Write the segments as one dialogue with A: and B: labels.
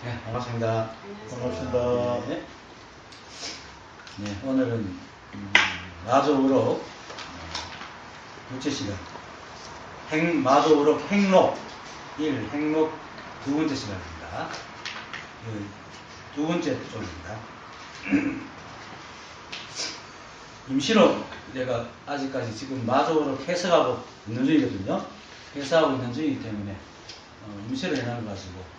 A: 네, 반갑습니다.
B: 반갑습니다.
A: 네. 네, 오늘은 마조우록 둘째 시간 마조우록 행록 1 행록 두 번째 시간입니다. 두 번째 쪽입니다. 임시로 내가 아직까지 지금 마조우록 해석하고 있는 중이거든요. 해석하고 있는 중이기 때문에 임시로 해놔가지고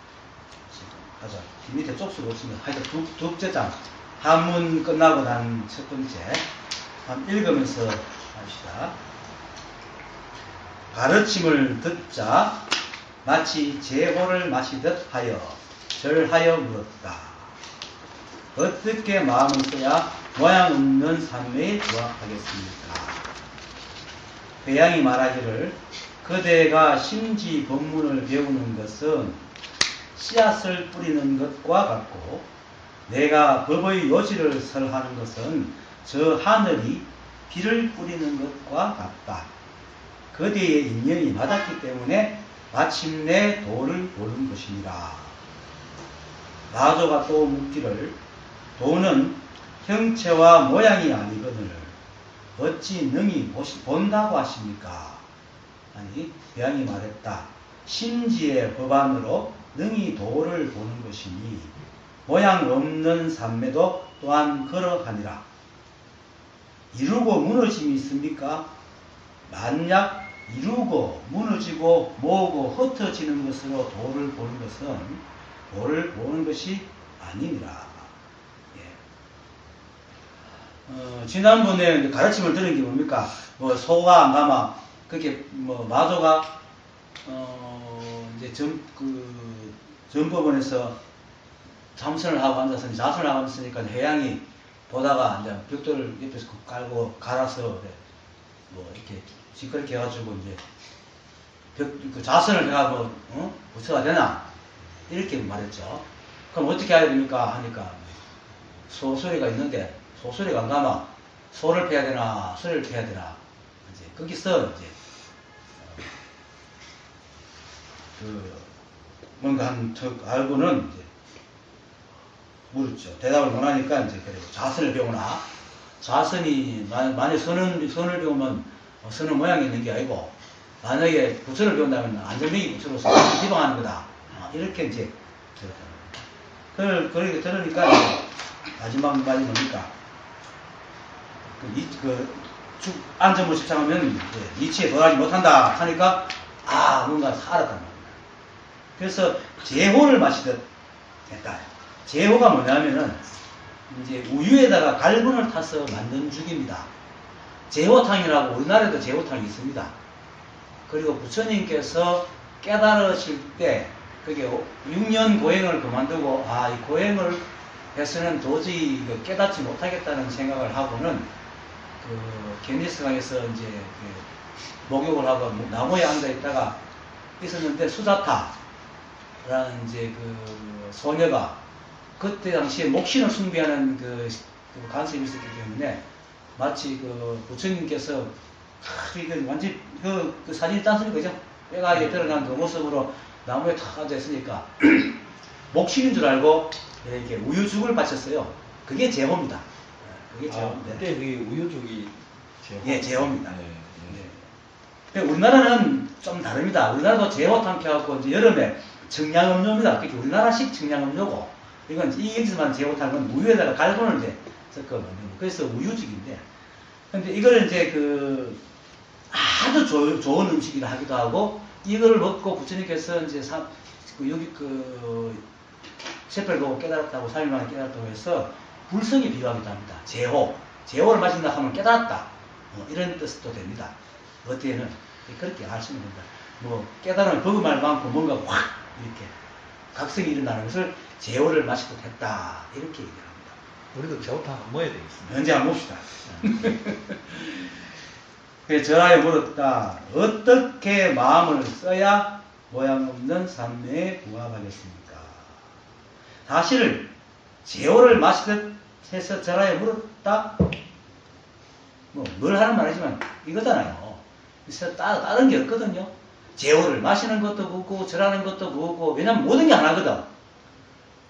A: 가자. 밑에 쪽수가 없습니다. 하여튼 둘째 장 한문 끝나고 난 첫 번째 한번 읽으면서 합시다. 가르침을 듣자 마치 제호를 마시듯 하여 절하여 물었다. 어떻게 마음을 써야 모양 없는 산매에 부합하겠습니까? 회양이 말하기를 그대가 심지 법문을 배우는 것은 씨앗을 뿌리는 것과 같고 내가 법의 요지를 설하는 것은 저 하늘이 비를 뿌리는 것과 같다. 그대의 인연이 맞았기 때문에 마침내 도를 보는 것이니라. 마조가 또 묻기를 도는 형체와 모양이 아니거늘 어찌 능히 본다고 하십니까? 아니 배양이 말했다. 심지의 법안으로 능히 도를 보는 것이니 모양 없는 산매도 또한 그러하니라. 이루고 무너짐이 있습니까? 만약 이루고 무너지고 모으고 흩어지는 것으로 도를 보는 것은 도를 보는 것이 아니니라. 예. 지난번에 가르침을 들은 게 뭡니까? 뭐 소가 안 가마 그렇게 뭐 마조가 이제 전법원에서 참선을 하고 앉아서 자선을 하고 앉았으니까 회양이 보다가 이제 벽돌을 옆에서 깔고 갈아서 뭐 이렇게 시끄럽게 해가지고 이제 그 자선을 해가고 부처가 되나 이렇게 말했죠. 그럼 어떻게 해야 됩니까? 하니까 소소리가 있는데 소소리가 안 가면 소를 패야 되나 소리를 패야 되나 이제 거기서 이제 뭔가 한 척 알고는 이제 물었죠. 대답을 못하니까 이제 그래요. 자선을 배우나 자선이 만약 선을 배우면 선은 모양이 있는 게 아니고 만약에 부처를 배운다면 안전명이 부처로서 기방하는 거다. 이렇게 이제 그렇게 들으니까 마지막 말이 뭡니까? 안전을 집착하면 이치에 도달하지 못한다 하니까 뭔가 알았단 말이야. 그래서 제호를 마시듯 했다. 제호가 뭐냐면은 이제 우유에다가 갈분을 타서 만든 죽입니다. 제호탕이라고 우리나라에도 제호탕이 있습니다. 그리고 부처님께서 깨달으실 때 그게 6년 고행을 그만두고 이 고행을 해서는 도저히 깨닫지 못하겠다는 생각을 하고는 겐지스강에서 이제 목욕을 하고 나무에 앉아 있다가 있었는데 수자타라는 이제 소녀가 그때 당시에 목신을 숭배하는 간섭이 있었기 때문에 마치 부처님께서 이건 완전 그 사진이 땄으니까 그죠? 뼈가 이렇게 드러난 그 모습으로 나무에 탁 앉아 있으니까 목신인 줄 알고 이렇게 우유죽을 바쳤어요. 그게 제호입니다. 그게 제호입니다.
B: 그때 그게 우유죽이 제호?
A: 예, 제호입니다. 네. 우리나라는 좀 다릅니다. 우리나라도 제호탕 켜갖고 이제 여름에 청량음료입니다. 그게 우리나라식 청량음료고 이건 여기서만 제호탕은 우유에다가 갈분을 이제 섞어놓는 그래서 우유죽인데 근데 이걸 이제 아주 좋은 음식이라 하기도 하고 이걸 먹고 부처님께서 이제 여기 세패를 보고 깨달았다고 3일 만에 깨달았다고 해서 불성에 비유하기도 합니다. 제호를 마신다 하면 깨달았다 이런 뜻도 됩니다. 어때는 그렇게 아시면 된다. 뭐 깨달으면 버금할 많고 뭔가 확 이렇게 각성이 일어나는 것을 제호를 마시듯 했다 이렇게 얘기를 합니다.
B: 우리도 제호탕 한번 먹어야 되겠습니다.
A: 언제 한번 봅시다. 그래서 절하여 물었다. 어떻게 마음을 써야 모양 없는 산매에 부합하겠습니까? 사실 제호를 마시듯 해서 절하여 물었다. 뭘 하는 말이지만 이거잖아요. 그래서 다른 게 없거든요. 제호를 마시는 것도 그거고 절하는 것도 그거고 왜냐면 모든 게 하나거든.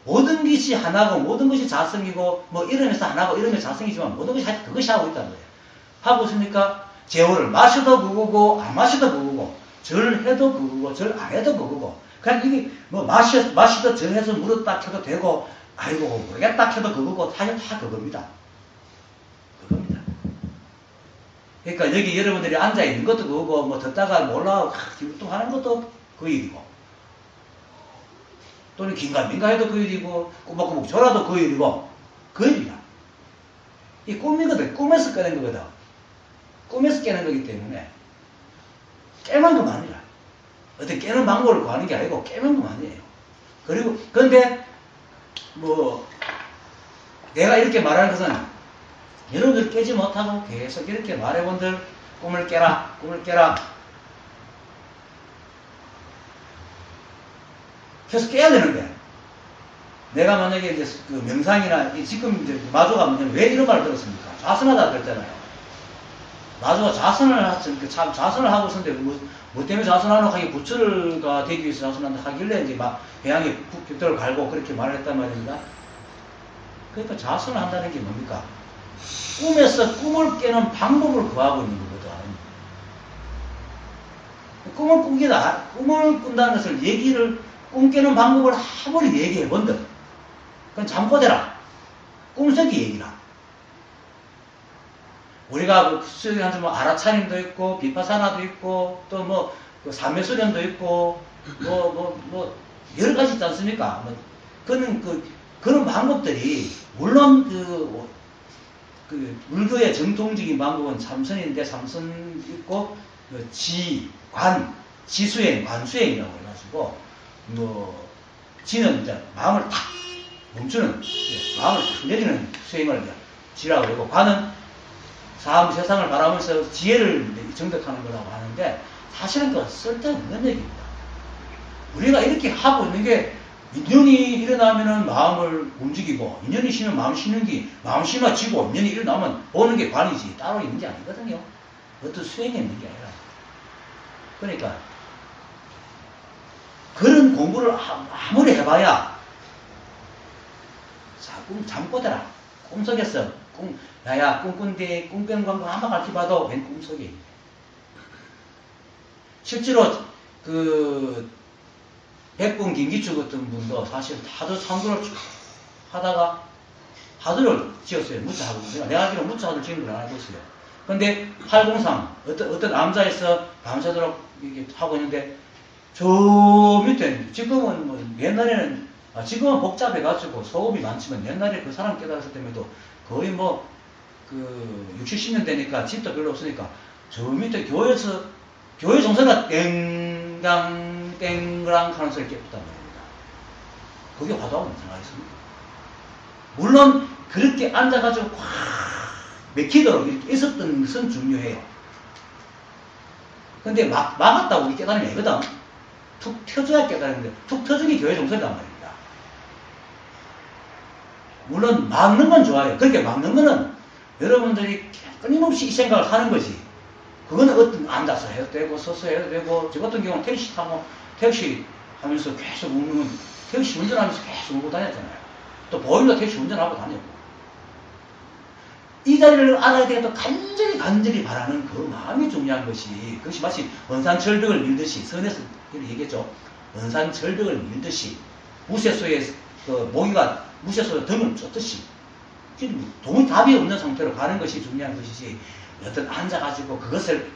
A: 모든 것이 하나고 모든 것이 자성이고 뭐 이러면서 하나고 이러면서 자성이지만 모든 것이 그것이 하고 있다는 거예요. 하고 있으니까 제호를 마셔도 그거고 안 마셔도 그거고 절해도 그거고 절 안 해도 그거고 그냥 이게 뭐 마시도 절해서 무릎 딱 켜도 되고 아이고 모르겠다 켜도 그거고 다 그겁니다. 그겁니다. 그러니까 여기 여러분들이 앉아있는 것도 그거고 뭐 듣다가 몰라 기울뚱하는 것도 그 일이고 또는 긴가민가 해도 그 일이고 꾸벅꾸벅 졸아도 그 일이고 그 일이야. 이 꿈이거든. 꿈에서 깨는 거거든. 꿈에서 깨는 거기 때문에 깨만 그만이라. 어떻게 깨는 방법을 구하는 게 아니고 깨만 그만이에요. 그리고 근데 뭐 내가 이렇게 말하는 것은 여러분들 깨지 못하고 계속 이렇게 말해본들 꿈을 깨라 꿈을 깨라 계속 깨야 되는데 내가 만약에 이제 그 명상이나 지금 이제 마주가 뭐냐면 왜 이런 말을 들었습니까? 좌선하다 그랬잖아요. 마주가 좌선을 하고 있었는데 뭐 때문에 좌선하노 하기 부처가 되기 위해서 좌선한다 하길래 이제 막 배양에 벽돌을 갈고 그렇게 말을 했단 말입니다. 그러니까 좌선을 한다는 게 뭡니까? 꿈에서 꿈을 깨는 방법을 구하고 있는 거거든. 꿈을 꾼다는 것을 꿈 깨는 방법을 아무리 얘기해 본들 그건 잠꼬대라. 꿈속의 얘기라. 우리가 수련한 뭐 아라차림도 있고 비파사나도 있고 또 뭐 삼매수련도 있고 뭐 여러 가지 있지 않습니까? 그런 방법들이 물론 그 불교의 정통적인 방법은 참선인데 참선 있고 지수행, 관수행이라고 해가지고 뭐 지는 이제 마음을 탁 멈추는 마음을 탁 내리는 수행을 지라고 그러고 관은 세상을 바라보면서 지혜를 정득하는 거라고 하는데 사실은 그건 쓸데없는 얘기입니다. 우리가 이렇게 하고 있는 게 인연이 일어나면은 마음을 움직이고 인연이 쉬면 마음 쉬는 게 마음 쉬어지고 인연이 일어나면 보는 게 관이지 따로 있는 게 아니거든요. 어떤 수행에 있는 게 아니라 그러니까 그런 공부를 아무리 해봐야 잠꼬대라. 꿈속에서 야야 꿈꾼데 꿈꾸는 방법 한번 가르쳐봐도 웬 꿈속에 실제로 그 백분 김기축 같은 분도 사실 하도 상도를 하다가 하도를 지었어요. 무자하고 내가 알기로 무자하도를 지은 걸 알고 있어요. 근데 803 어떤 남자에서 밤새도록 이렇게 하고 있는데 저 밑에 지금은 뭐 옛날에는 지금은 복잡해가지고 소음이 많지만 옛날에 그 사람 깨달았을 때에도 거의 뭐 그 60, 70년 되니까 집도 별로 없으니까 저 밑에 교회 종소리가 땡당 땡그랑 하는 소리 깨끗단 말입니다. 그게 화두하고 상관이 있습니다. 물론 그렇게 앉아가지고 꽉 맥히도록 이렇게 있었던 것은 중요해요. 근데 막았다고 우리 깨달으면 애거든. 툭 켜줘야 깨달는데 툭 터지기 교회 종소리란 말입니다. 물론 막는 건 좋아요. 그렇게 막는 거는 여러분들이 끊임없이 이 생각을 하는 거지. 그거는 어떤 앉아서 해도 되고 서서 해도 되고 저 같은 경우는 택시 하면서 계속 웃는 택시 운전하면서 계속 울고 다녔잖아요. 또 보일러 택시 운전하고 다녔고 이 자리를 알아야 되겠다. 간절히 바라는 그 마음이 중요한 것이 그것이 마치 원산철벽을 밀듯이 선에서 얘기했죠. 원산철벽을 밀듯이 무쇠소에 그 모기가 무쇠소에 등을 쫓듯이 도무지 답이 없는 상태로 가는 것이 중요한 것이지 어떤 앉아가지고 그것을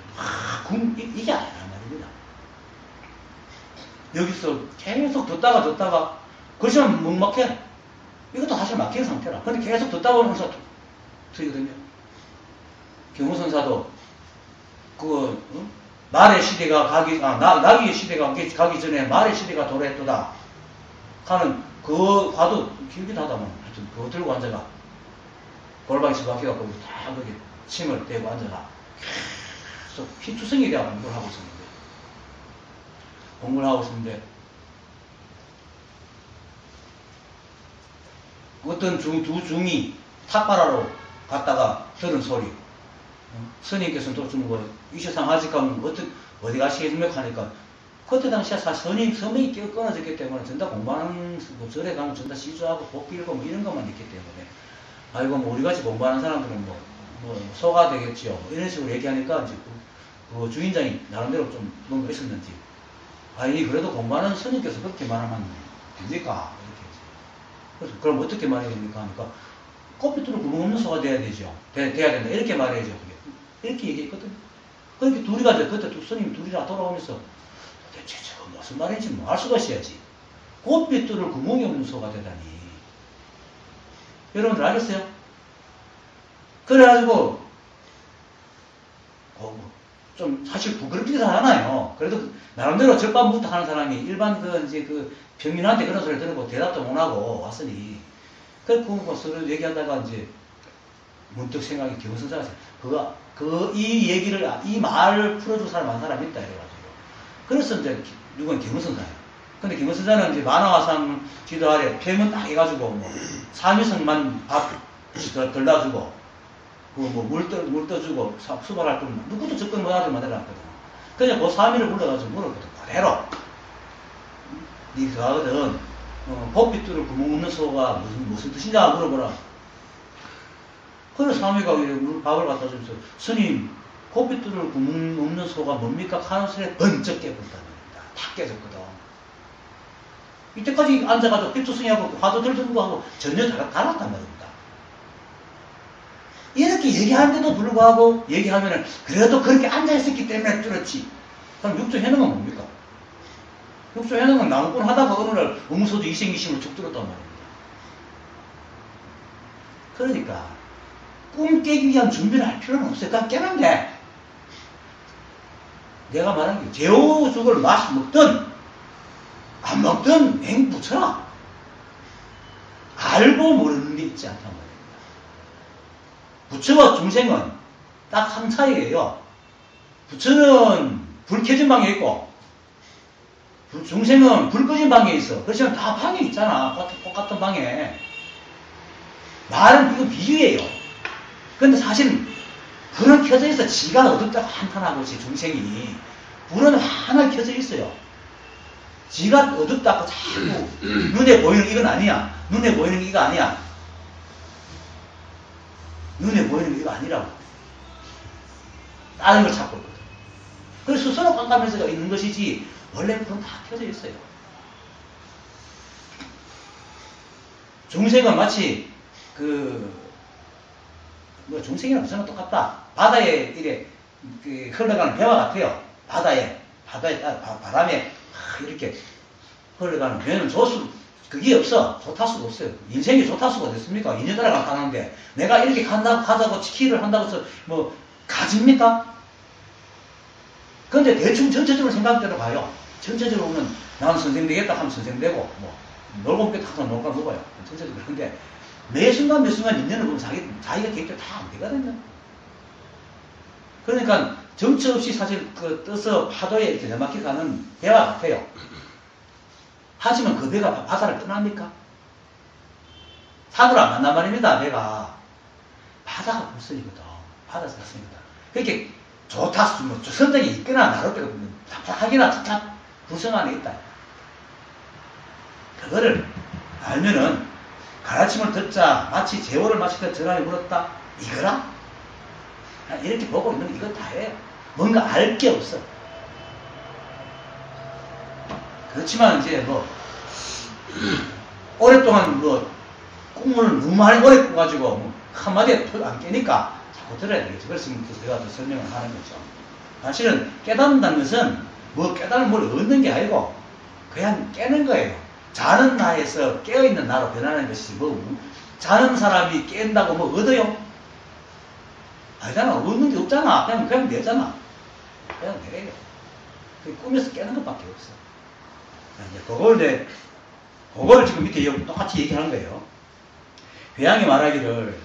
A: 이게 아니란 말입니다. 여기서 계속 듣다가 그렇지만 묵막해. 이것도 사실 막힌 상태라. 근데 계속 듣다 보면 항상 틀리거든요. 경우선사도 말의 시대가 나귀의 시대가 가기 전에 말의 시대가 도래했도다 하는 그 과도 길기도 하다만 하여튼 그거 들고 앉아가 골방에 집박해갖고 다 거기 침을 대고 앉아가 계속 피투성이에 대한 공부를 하고 있었는데 어떤 두 중이 탁발하러 갔다가 들은 소리 스님께서는 또 좀 뭐 이세상 아직 가면 어디 가시겠습니까 하니까 그때 당시에 사실 서명이 끊어졌기 때문에 전다 공부하는, 뭐 절에 가면 전다 시주하고 복 빌고 뭐 이런 것만 있기 때문에, 아이고, 뭐 우리같이 공부하는 사람들은 뭐 소가 되겠지요. 뭐 이런 식으로 얘기하니까 이제 그 주인장이 나름대로 좀 뭔가 있었는지, 아니, 그래도 공부하는 스님께서 그렇게 말하면 됩니까? 이렇게. 그래서 그럼 어떻게 말해야 됩니까? 하니까, 꽃빛으로 구멍 없는 소가 돼야 되죠. 돼야 된다. 이렇게 말해야죠. 이렇게 얘기했거든. 그렇게 둘이가 이제 그때 스님이 둘이나 돌아오면서 대체 저거 무슨 말인지 뭐 알 수가 있어야지. 꽃빛들을 구멍이 없는 소가 되다니. 여러분들 알겠어요? 그래가지고 좀 사실 부끄럽기도 하잖아요. 그래도 나름대로 절반부터 하는 사람이 일반 이제 평민한테 그런 소리 들고 대답도 못하고 왔으니, 그래서 뭐 서로 얘기하다가 이제 문득 생각이 경선사가 이 얘기를, 이 말을 풀어줄 사람 한 사람이 있다 이래가지고. 그래서 이제 누군 경선사예요. 근데 경선사는 이제 만화화상 지도 아래 표면 딱 해가지고 뭐 삼위성만 밥 덜 놔주고, 물 떠주고, 수발할 때 누구도 접근 못하게 만들어놨거든. 그래서 그 사미를 불러가지고 물었거든. 그대로. 니 그거 하거든. 벚빛 뚫을 구멍 없는 소가 무슨 뜻이냐 물어보라. 그래서 사미가 밥을 갖다 주면서, 스님, 벚빛 뚫을 구멍 없는 소가 뭡니까? 하는 소리에 번쩍 깨버렸다는 겁니다. 다 깨졌거든. 이때까지 앉아가지고 삐투승이하고 화도 들던 거하고 전혀 달랐단 말입니다. 이렇게 얘기하는데도 불구하고 얘기하면은, 그래도 그렇게 앉아있었기 때문에 뚫었지. 그럼 육조해는 건 뭡니까? 육조해는 건 나무꾼 하다가 어느 날 음소주 이생기심을 쭉 뚫었단 말입니다. 그러니까 꿈 깨기 위한 준비를 할 필요는 없어요. 그냥 깨면 돼. 내가 말한 게 제호죽을 먹든 안 먹든 맹 붙여라. 알고 모르는 게 있지 않단 말입니다. 부처와 중생은 딱 한 차이예요. 부처는 불 켜진 방에 있고, 중생은 불 꺼진 방에 있어. 그렇지만 다 방에 있잖아. 똑같은 방에. 말은 이거 비유예요. 근데 사실은 불은 켜져 있어. 지가 어둡다고 한탄하고 있지, 중생이. 불은 하나 켜져 있어요. 지가 어둡다고 자꾸 눈에 보이는 이건 아니야. 눈에 보이는 이거 아니야. 눈에 보이는 게 이거 아니라고. 다른 걸 찾고 있거든. 그래서 스스로 깜깜해서가 있는 것이지, 원래 불은 다 켜져 있어요. 중생은 마치 중생이랑 부처는 똑같다. 바다에 이래 흘러가는 배와 같아요. 바다에 바람에 이렇게 흘러가는 배는 그게 없어. 조타수가 없어요. 인생이 조타수가 어딨습니까? 인연 따라가 가는데 내가 이렇게 가자고 치키를 한다고 해서 뭐 가집니까? 근데 대충 전체적으로 생각대로 가요. 전체적으로 보면 나는 선생 되겠다 하면 선생 되고, 뭐 놀고 먹겠다 하면 놀고 먹어요. 전체적으로. 근데 매 순간 인연을 보면 자기가 계획대로 다 안 되거든요. 그러니까 정처 없이 사실 떠서 파도에 이렇게 내막히 가는 배와 같아요. 하지만 그 배가 바다를 떠납니까? 산으로 안 간단 말입니다, 배가. 바다가 물선이거든. 바다에서 갔습니다. 그렇게 좋다, 선장이 있거나 나를 때가 보면 답답하기나 답답, 불성 안에 있다. 그거를 알면은 가르침을 듣자, 마치 제호를 마치듯 전하에 물었다. 이거라? 이렇게 보고 있는 이거 다예요. 뭔가 알 게 없어. 그렇지만 이제 오랫동안 꿈을 너무 많이 오래 꿔가지고 한마디에 안 깨니까 자꾸 들어야 되겠죠. 그래서 제가 또 설명을 하는 거죠. 사실은 깨닫는다는 것은 깨달을 뭘 얻는 게 아니고 그냥 깨는 거예요. 자는 나에서 깨어있는 나로 변하는 것이지, 자는 사람이 깬다고 얻어요? 아니잖아. 얻는 게 없잖아. 그냥 내잖아. 그냥 내래요. 꿈에서 깨는 것밖에 없어. 이제 그걸 지금 밑에 똑같이 얘기하는 거예요. 회양이 말하기를,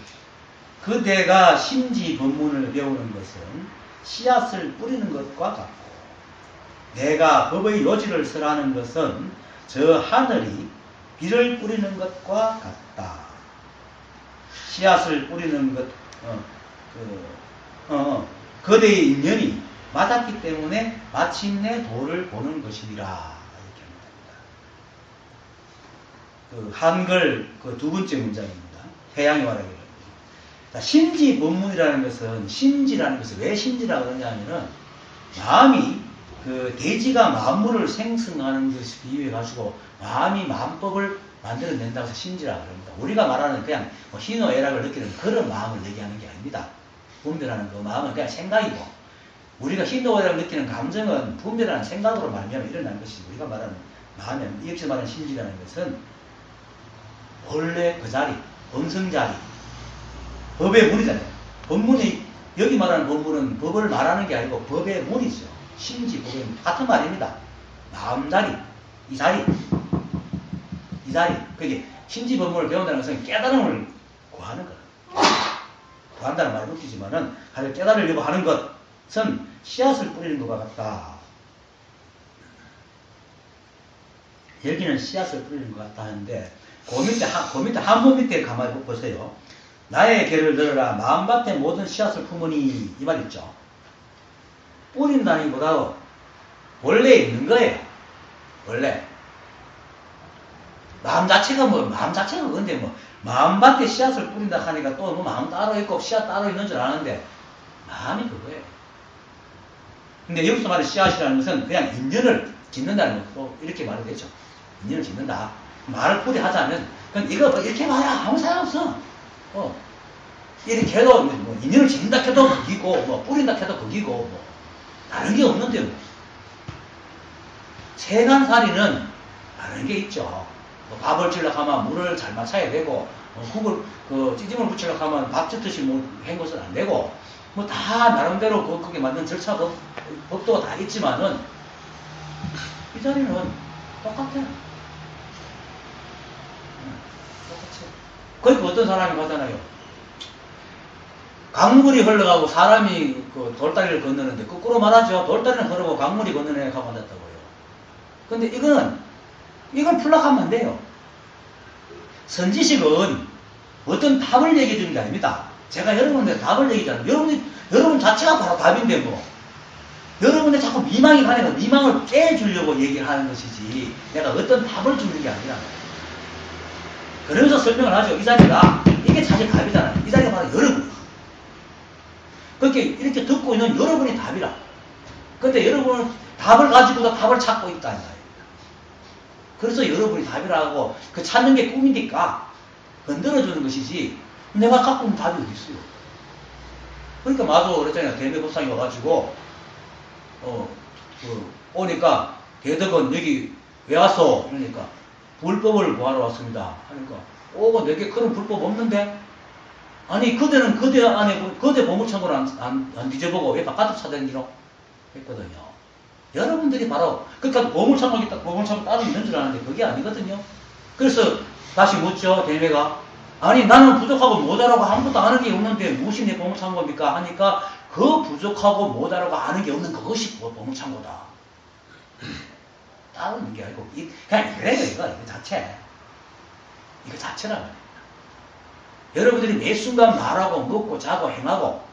A: 그대가 심지 법문을 배우는 것은 씨앗을 뿌리는 것과 같고, 내가 법의 요지를 설하는 것은 저 하늘이 비를 뿌리는 것과 같다. 씨앗을 뿌리는 것, 그대의 인연이 맞았기 때문에 마침내 도를 보는 것이니라 이렇게 합니다. 그 한글 그 두 번째 문장입니다. 태양의 와락이라는 자, 심지 법문이라는 것은 심지라는 것을 왜 심지라고 그러냐면은 마음이 그 대지가 만물을 생성하는 것을 비유해 가지고 마음이 만법을 만들어낸다고 해서 심지라고 합니다. 우리가 말하는 그냥 뭐 희노애락을 느끼는 그런 마음을 얘기하는 게 아닙니다. 분별하는 그 마음은 그냥 생각이고 우리가 희노애락을 느끼는 감정은 분별하는 생각으로 말미암아 일어나는 것이지 우리가 말하는 마음은 여기서 말하는 심지라는 것은 본래 그 자리, 본성자리 법의 문이잖아요. 법문이 여기 말하는 법문은 법을 말하는 게 아니고 법의 문이죠. 심지 법의 문 같은 말입니다. 마음자리, 이 자리, 이 자리. 그게 심지 법문을 배운다는 것은 깨달음을 구하는 것. 구한다는 말이 웃기지만은 깨달으려고 하는 것은 씨앗을 뿌리는 것과 같다. 여기는 씨앗을 뿌리는 것 같다 하는데 그 밑에 한문 밑에 가만히 보세요. 나의 개를 들어라 마음밭에 모든 씨앗을 품으니 이 말 있죠. 뿌린다기보다 원래 있는 거예요. 원래 마음 자체가 근데 뭐 마음밭에 씨앗을 뿌린다 하니까 또 뭐 마음 따로 있고 씨앗 따로 있는 줄 아는데 마음이 그거예요. 근데 여기서 말하는 씨앗이라는 것은 그냥 인연을 짓는다는 것도 이렇게 말이 되죠. 인연을 짓는다. 말을 풀이하자면 그냥 이거 뭐 이렇게 말야 아무 상관없어. 이렇게 해도 뭐 인연을 짓는다 해도 거기고 뭐 뿌린다 해도 거기고 뭐 다른 게 없는데요. 세간살이는 다른 게 있죠. 뭐 밥을 지으려고 하면 물을 잘 맞춰야 되고 국을 찌짐을 붙이려고 하면 밥 짓듯이 뭐 헹궈서는 안 되고 뭐 다 나름대로 거기에 맞는 절차 법도 다 있지만은 이 자리는 똑같아요. 똑같이. 그러니까 어떤 사람이 가잖아요. 강물이 흘러가고 사람이 그 돌다리를 건너는데 거꾸로 말하죠. 돌다리는 흐르고 강물이 건너는 애가 맞았다고요. 근데 이걸 풀락하면 안 돼요. 선지식은 어떤 답을 얘기해 주는 게 아닙니다. 제가 여러분한테 답을 얘기하잖아요. 여러분 자체가 바로 답인데 뭐. 여러분의 자꾸 미망이 가니까 미망을 깨주려고 얘기를 하는 것이지 내가 어떤 답을 주는 게 아니라. 그러면서 설명을 하죠. 이 자리가 이게 사실 답이잖아요. 이 자리가 바로 여러분. 그렇게 이렇게 듣고 있는 여러분이 답이라. 근데 여러분은 답을 가지고도 답을 찾고 있다는 거예요. 그래서 여러분이 답이라고 그 찾는 게 꿈이니까 건드려주는 것이지 내가 갖고 있는 답이 어디 있어요. 그러니까 마도 그랬잖아요. 대매법상이 와가지고 오니까 대덕은 여기 왜 왔어? 그러니까 불법을 구하러 왔습니다. 하니까 내게 그런 불법 없는데? 아니 그대는 그대 안에 그대 보물창고를 안 뒤져보고 왜 바깥을 찾아다니노? 했거든요. 여러분들이 바로 그러니까 보물창고 따로 있는 줄 아는데 그게 아니거든요. 그래서 다시 묻죠. 대매가 아니 나는 부족하고 모자라고 아무것도 아는 게 없는데 무엇이 내 보물창고입니까? 하니까 그 부족하고 모자라고 아는 게 없는 그것이 보물창고다. 따로 있는 게 아니고 그냥 이래요. 이거 자체. 이거 자체라는 거예요. 여러분들이 매 순간 말하고 먹고 자고 행하고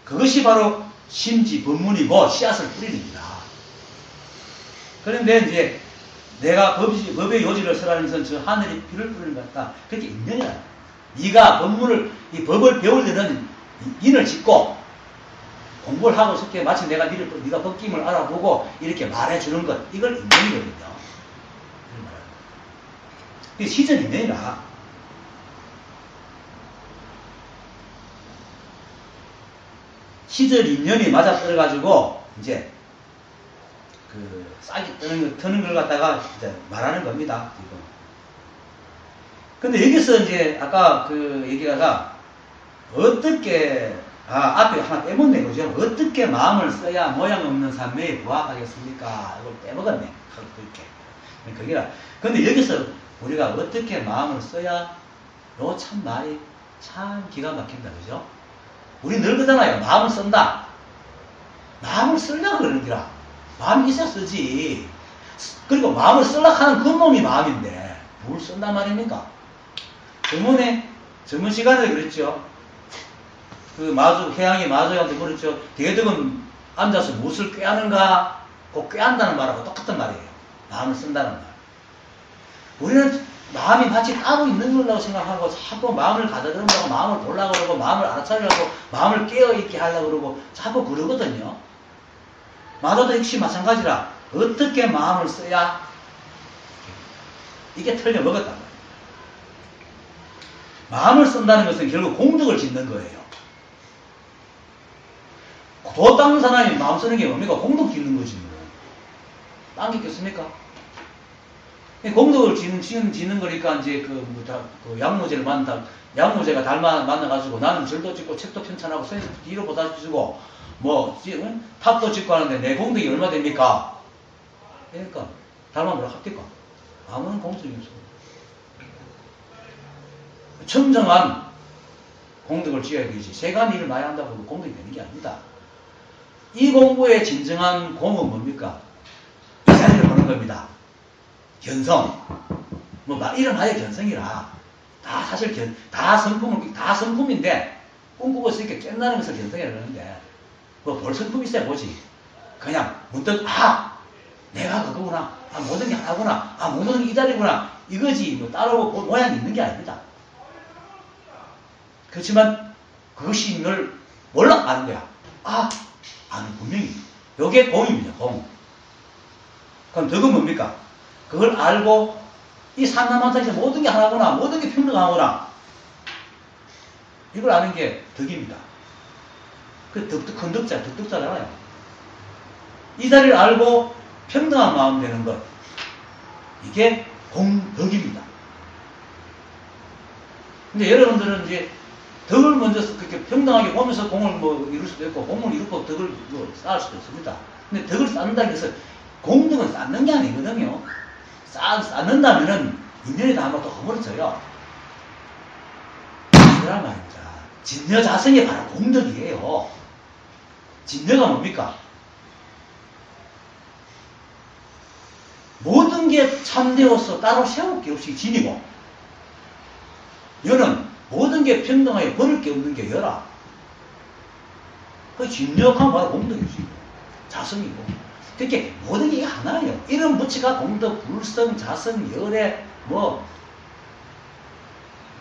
A: 그것이 바로 심지 법문이고 씨앗을 뿌리는 거다. 그런데 이제 내가 법의 요지를 설하는 것은 저 하늘이 비를 뿌리는 것 같다. 그렇게 인연이라. 네가 이 법을 배울 때는 인을 짓고 공부를 하고 싶게 마치 네가 법김을 알아보고 이렇게 말해주는 것 이걸 인연이거든요. 이게 시전 인연이라. 시절 인연이 맞아떨어가지고 이제 싹이 트는 걸 갖다가 이제 말하는 겁니다. 지금. 근데 여기서 이제 아까 얘기가 어떻게 앞에 하나 빼먹네 그죠? 어떻게 마음을 써야 모양 없는 산매에 부합하겠습니까? 이걸 빼먹었네. 그렇게. 거기라. 근데 여기서 우리가 어떻게 마음을 써야 요 참 말이 참 기가 막힌다 그죠? 우리 늘 그러잖아요. 마음을 쓴다. 마음을 쓰려고 그러는 기라. 마음이 있어야 쓰지. 그리고 마음을 쓰려고 하는 그 놈이 마음인데 뭘 쓴단 말입니까? 전문 시간에 그랬죠. 그 해양의 마주한테 물었죠. 대덕은 앉아서 무엇을 꾀하는가? 그 꾀한다는 말하고 똑같은 말이에요. 마음을 쓴다는 말. 우리는 마음이 마치 따로 있는 거라고 생각하고 자꾸 마음을 가다듬으려고 마음을 보려고 그러고 마음을 알아차리려고 마음을 깨어있게 하려고 그러고 자꾸 그러거든요. 마도도 역시 마찬가지라 어떻게 마음을 써야 이게 틀려먹었단 말이에요. 마음을 쓴다는 것은 결국 공덕을 짓는 거예요. 도 닦는 사람이 마음 쓰는 게 뭡니까? 공덕 짓는 거지 뭐. 딴 게 있겠습니까? 공덕을 짓는 거니까 이제 양무제를 양무제가 만나가지고 나는 절도 짓고 책도 편찬하고 선생님 뒤로 보다 주고 탑도 짓고 하는데 내 공덕이 얼마 됩니까? 그러니까 달마 뭐라 합니까? 아무런 공덕이 없어. 청정한 공덕을 지어야 되지. 세간 일을 많이 한다고 공덕이 되는 게 아닙니다. 이 공부의 진정한 공은 뭡니까? 이 자리를 보는 겁니다. 견성. 이름하여 견성이라. 다 사실 다 성품인데, 꿈꾸고 있으니까 쬐나는 것을 견성이라고 하는데, 볼 성품이 있어야 보지. 그냥 문득, 내가 그거구나. 모든 게 하나구나. 모든 게 이 자리구나. 이거지. 따로 모양이 있는 게 아닙니다. 그렇지만, 그것이 늘 몰라 아는 거야. 아는 분명히. 요게 공입니다, 공. 그럼 덕은 뭡니까? 그걸 알고 이 삼남한테서 모든 게 하나구나, 모든 게 평등하구나. 이걸 아는 게 덕입니다. 그 큰 덕자잖아요. 이 자리를 알고 평등한 마음 되는 것. 이게 공덕입니다. 근데 여러분들은 이제 덕을 먼저 그렇게 평등하게 보면서 공을 이룰 수도 있고, 공을 이루고 덕을 쌓을 수도 있습니다. 근데 덕을 쌓는다는 것은 공덕은 쌓는 게 아니거든요. 쌓는다면은 인연이 다 한번 또 허물어져요. 그런 말입니다. 진여자성이 바로 공덕이에요. 진여가 뭡니까? 모든 게 참되어서 따로 세울 게 없이 진이고, 여는 모든 게 평등하게 버릴 게 없는 게 여라. 그 진여하면 바로 공덕이지. 자성이고. 그렇게 모든 게 하나예요. 이름 붙이가 공덕, 불성, 자성, 열애,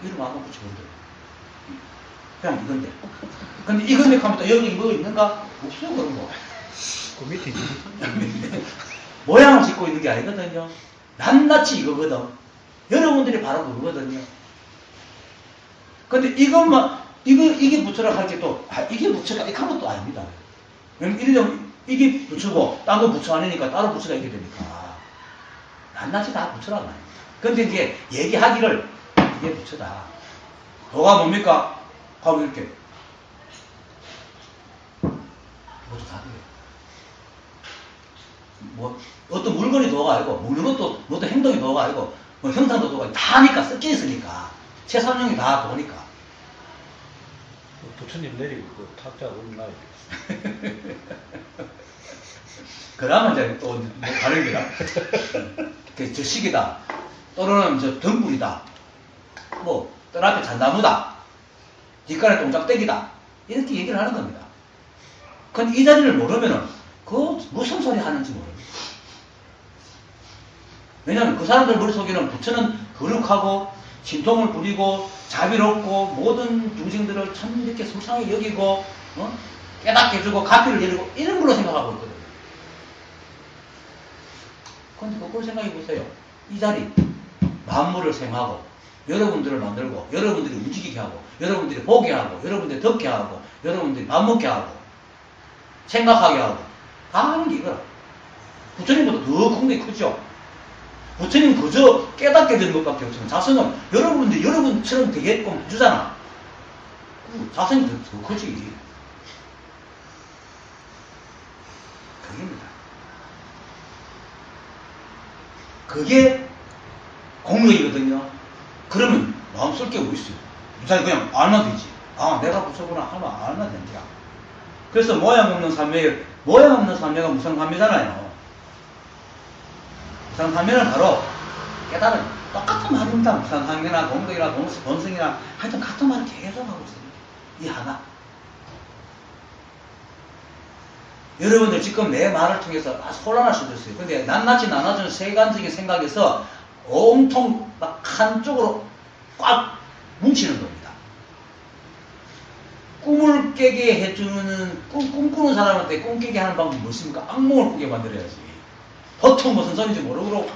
A: 이름 아무 붙이면 돼. 그냥 이건데. 근데 이건데 하면 또 여기 뭐 있는가? 없어요, 그런 거.
B: 그 밑에
A: 모양을 짓고 있는 게 아니거든요. 낱낱이 이거거든. 여러분들이 바로 그거거든요. 근데 이게 부처라 할 때 또, 이게 부처가 이렇게 하면 또 아닙니다. 이러면 이게 부처고, 딴 거 부처 아니니까 따로 부처가 있게 되니까. 낱낱이 다 부처라고 합니다. 근데 이제 얘기하기를, 이게 부처다. 도가 뭡니까? 하고 이렇게. 모두 다 그래요. 어떤 물건이 도가 아니고, 먹는 것도, 행동이 도가 아니고, 형상도 도가 아니고, 다 하니까, 섞여 있으니까. 최선형이 다 도니까.
B: 부처님 내리고 탁자 올라야 되겠어.
A: 그러면 이제 또 다른 게다. 저 시기다. 또는 저 덩굴이다. 뜰 앞에 잣나무다. 뒷간에 똥짝대기다. 이렇게 얘기를 하는 겁니다. 근데 이 자리를 모르면은 무슨 소리 하는지 모릅니다. 왜냐하면 그 사람들 머릿속에는 부처는 거룩하고 신통을 부리고 자비롭고 모든 중생들을 참 이렇게 수상히 여기고 깨닫게 해주고 가피를 내리고 이런 걸로 생각하고 있거든요. 그런데 그걸 생각해 보세요. 이 자리 만물을 생하고 여러분들을 만들고 여러분들이 움직이게 하고 여러분들이 보게 하고 여러분들이 듣게 하고 여러분들이 밥 먹게 하고 생각하게 하고 다 하는 게 이거라. 부처님보다 더 공덕이 크죠. 부처님 그저 깨닫게 되는 것밖에 없지만 자성은 여러분들이 여러분처럼 되게끔 해주잖아. 자성이 더 크지. 그게입니다. 그게 공덕이거든요. 그러면 마음 쓸 게 어디 있어요? 무사히 그냥 알면 되지. 내가 부처구나 하면 알면 된다. 그래서 모양 없는 삼매가 무슨 삼매잖아요. 무상상면은 바로 깨달은 똑같은 말입니다. 무상상면이나 공덕이나 본성이나 하여튼 같은 말을 계속 하고 있습니다. 이 하나. 여러분들 지금 내 말을 통해서 혼란할 수도 있어요. 근데 낱낱이 나눠준 세간적인 생각에서 온통 막 한쪽으로 꽉 뭉치는 겁니다. 꿈을 깨게 해주는, 꿈꾸는 사람한테 꿈 깨게 하는 방법이 무엇입니까? 악몽을 꾸게 만들어야지. 보통 무슨 소리인지 모르고